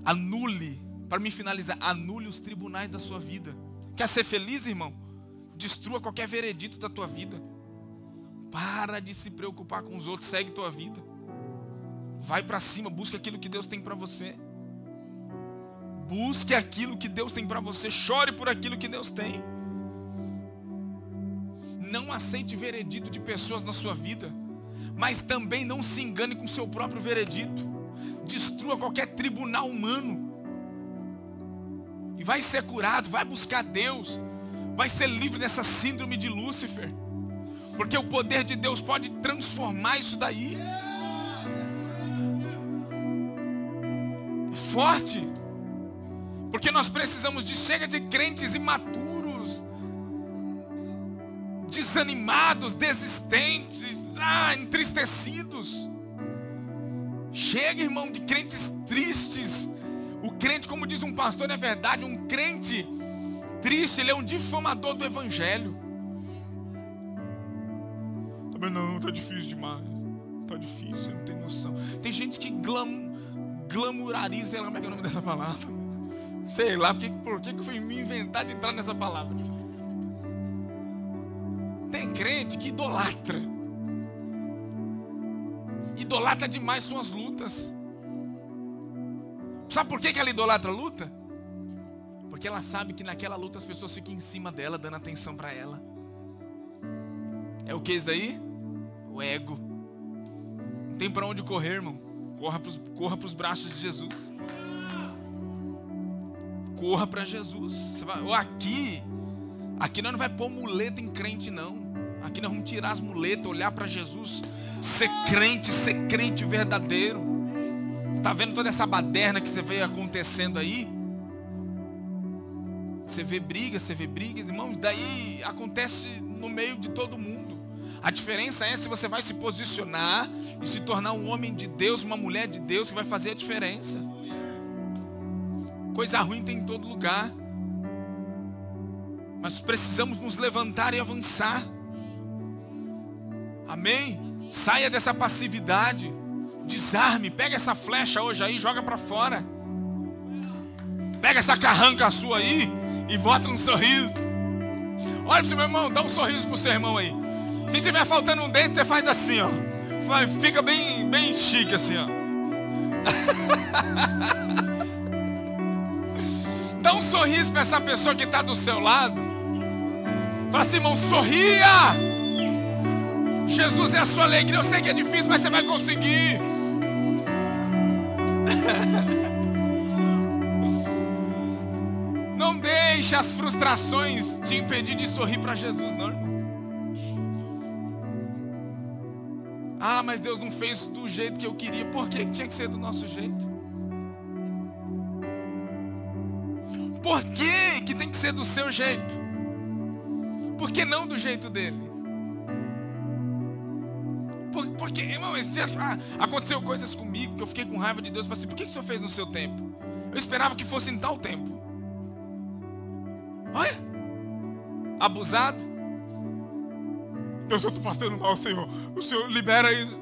Anule, para me finalizar, anule os tribunais da sua vida. Quer ser feliz, irmão? Destrua qualquer veredito da tua vida. Para de se preocupar com os outros, segue tua vida. Vai para cima, busca aquilo que Deus tem para você. Busque aquilo que Deus tem para você, chore por aquilo que Deus tem. Não aceite veredito de pessoas na sua vida, mas também não se engane com o seu próprio veredito. Destrua qualquer tribunal humano. E vai ser curado, vai buscar Deus. Vai ser livre dessa síndrome de Lúcifer. Porque o poder de Deus pode transformar isso daí. É forte. Porque nós precisamos chega de crentes imaturos, desanimados, desistentes, entristecidos. Chega, irmão, de crentes tristes. O crente, como diz um pastor, é verdade, um crente triste, ele é um difamador do evangelho. Também não, tá difícil demais. Tá difícil, você não tem noção. Tem gente que glamurariza, sei lá como é que é o nome dessa palavra. Sei lá, por que eu fui me inventar de entrar nessa palavra? crente que idolatra. Idolatra demais suas lutas. Sabe por que ela idolatra a luta? Porque ela sabe que naquela luta as pessoas ficam em cima dela, dando atenção para ela. É o que isso daí? O ego. Não tem para onde correr, irmão. Corra para os braços de Jesus. Corra para Jesus. Você vai, ou aqui nós não vai pôr muleta em crente, não. Aqui nós vamos tirar as muletas, olhar para Jesus, ser crente verdadeiro. Você está vendo toda essa baderna que você vê acontecendo aí? Você vê brigas, irmãos, daí acontece no meio de todo mundo. A diferença é se você vai se posicionar e se tornar um homem de Deus, uma mulher de Deus, que vai fazer a diferença. Coisa ruim tem em todo lugar. Mas precisamos nos levantar e avançar. Amém? Saia dessa passividade. Desarme, pega essa flecha hoje aí, joga para fora. Pega essa carranca sua aí e bota um sorriso. Olha pro seu irmão, dá um sorriso pro seu irmão aí. Se tiver faltando um dente, você faz assim, ó. Fica bem chique assim, ó. Dá um sorriso para essa pessoa que está do seu lado. Fala assim, irmão, sorria. Jesus é a sua alegria. Eu sei que é difícil, mas você vai conseguir. Não deixe as frustrações te impedir de sorrir para Jesus, não, irmão. Ah, mas Deus não fez do jeito que eu queria. Por que tinha que ser do nosso jeito? Por que tem que ser do seu jeito? Por que não do jeito dele? Porque, irmão, aconteceu coisas comigo que eu fiquei com raiva de Deus. Eu falei assim, por que o Senhor fez no seu tempo? Eu esperava que fosse em tal tempo. Olha, abusado. Deus, eu estou passando mal, Senhor. O Senhor libera isso.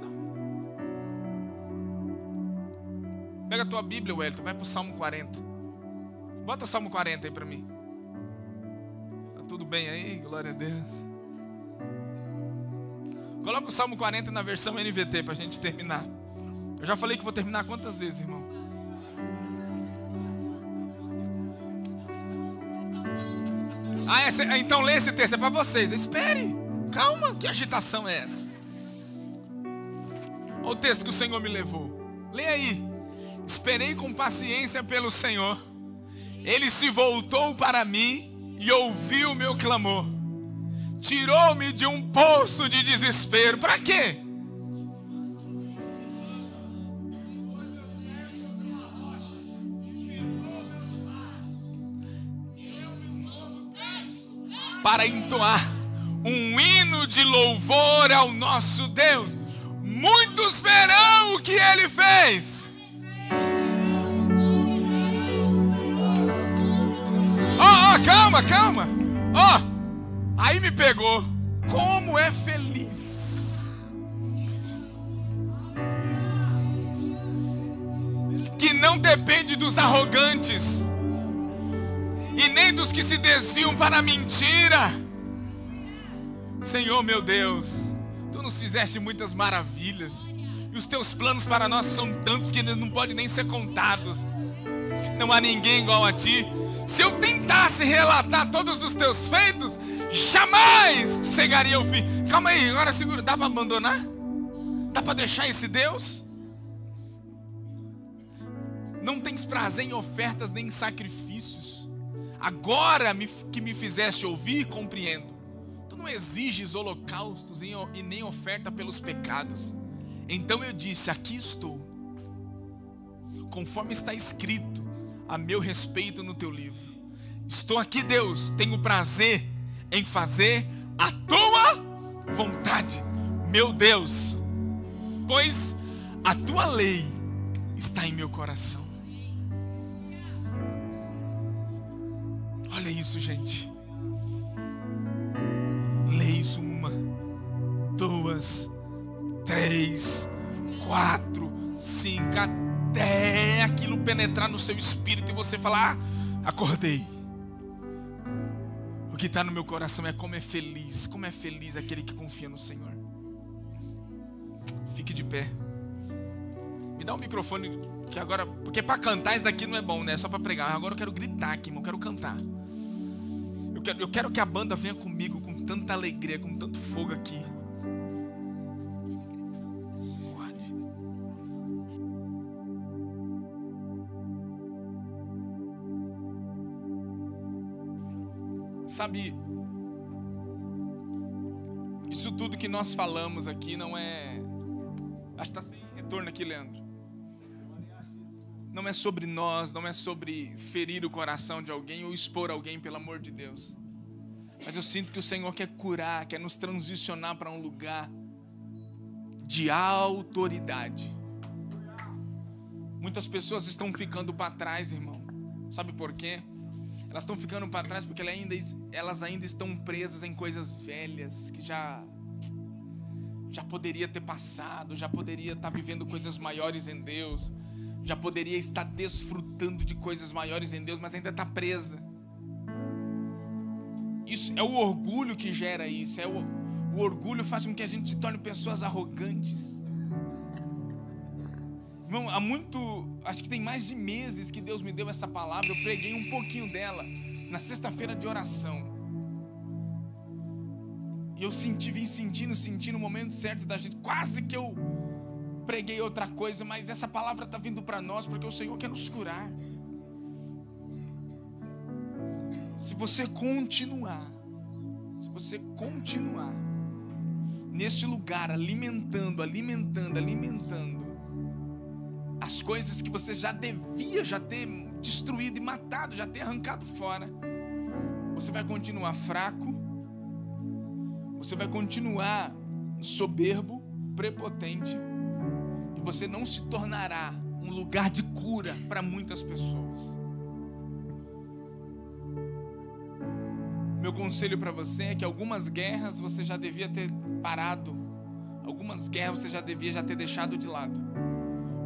Pega a tua Bíblia, Wellington, vai para o Salmo 40. Bota o Salmo 40 aí para mim. Tá tudo bem aí? Glória a Deus. Coloca o Salmo 40 na versão NVT para a gente terminar. Eu já falei que vou terminar quantas vezes, irmão? Então lê esse texto, é para vocês. Espere, calma, que agitação é essa? Olha o texto que o Senhor me levou. Lê aí. Esperei com paciência pelo Senhor. Ele se voltou para mim e ouviu o meu clamor. Tirou-me de um poço de desespero. Para quê? Para entoar um hino de louvor ao nosso Deus. Muitos verão o que Ele fez. Calma. Aí me pegou. Como é feliz que não depende dos arrogantes e nem dos que se desviam para a mentira. Senhor meu Deus, Tu nos fizeste muitas maravilhas e os Teus planos para nós são tantos que eles não podem nem ser contados. Não há ninguém igual a Ti. Se eu tentasse relatar todos os Teus feitos, jamais chegaria ao fim. Calma aí, agora segura. Dá para abandonar? Dá para deixar esse Deus? Não tens prazer em ofertas nem em sacrifícios. Agora que me fizeste ouvir, compreendo. Tu não exiges holocaustos e nem oferta pelos pecados. Então eu disse, aqui estou. Conforme está escrito a meu respeito no Teu livro. Estou aqui, Deus, tenho prazer em fazer a Tua vontade, meu Deus, pois a Tua lei está em meu coração. Olha isso, gente. Leia isso 1, 2, 3, 4, 5, até aquilo penetrar no seu espírito e você falar, acordei. O que está no meu coração é como é feliz aquele que confia no Senhor. Fique de pé. Me dá um microfone, que agora, porque para cantar isso daqui não é bom, né? É só para pregar. Agora eu quero gritar aqui, irmão, eu quero cantar. Eu quero que a banda venha comigo com tanta alegria, com tanto fogo aqui. Sabe, isso tudo que nós falamos aqui não é... Acho que está sem retorno aqui, Leandro. Não é sobre nós, não é sobre ferir o coração de alguém ou expor alguém, pelo amor de Deus. Mas eu sinto que o Senhor quer curar, quer nos transicionar para um lugar de autoridade. Muitas pessoas estão ficando para trás, irmão. Sabe por quê? Elas estão ficando para trás porque elas ainda estão presas em coisas velhas que já poderia ter passado, já poderia estar vivendo coisas maiores em Deus, já poderia estar desfrutando de coisas maiores em Deus, mas ainda está presa. Isso é o orgulho que gera isso. O orgulho faz com que a gente se torne pessoas arrogantes. Irmão, acho que tem mais de meses que Deus me deu essa palavra. Eu preguei um pouquinho dela na sexta-feira de oração. E eu vim sentindo o momento certo da gente. Quase que eu preguei outra coisa, mas essa palavra está vindo para nós porque o Senhor quer nos curar. Se você continuar nesse lugar, alimentando as coisas que você já devia ter destruído e matado, já ter arrancado fora, você vai continuar fraco, você vai continuar soberbo, prepotente, e você não se tornará um lugar de cura para muitas pessoas. Meu conselho para você é que algumas guerras você já devia ter parado, algumas guerras você já devia ter deixado de lado,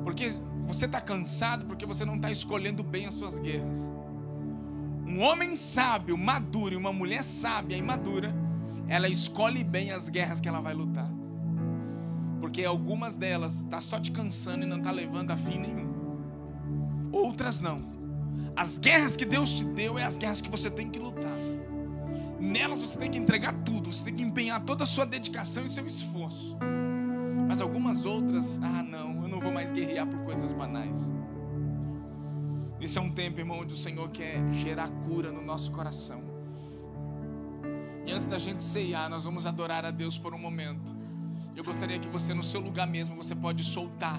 porque você está cansado porque você não está escolhendo bem as suas guerras. Um homem sábio, maduro, e uma mulher sábia e madura, ela escolhe bem as guerras que ela vai lutar, porque algumas delas está só te cansando e não está levando a fim nenhum. Outras não. As guerras que Deus te deu é as guerras que você tem que lutar. Nelas você tem que entregar tudo, você tem que empenhar toda a sua dedicação e seu esforço. Mas algumas outras, não, eu não vou mais guerrear por coisas banais. Esse é um tempo, irmão, onde o Senhor quer gerar cura no nosso coração. E antes da gente ceiar, nós vamos adorar a Deus por um momento. Eu gostaria que você, no seu lugar mesmo, você pode soltar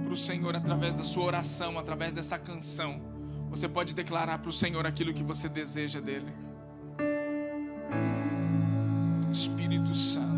para o Senhor através da sua oração, através dessa canção. Você pode declarar para o Senhor aquilo que você deseja dele. Espírito Santo.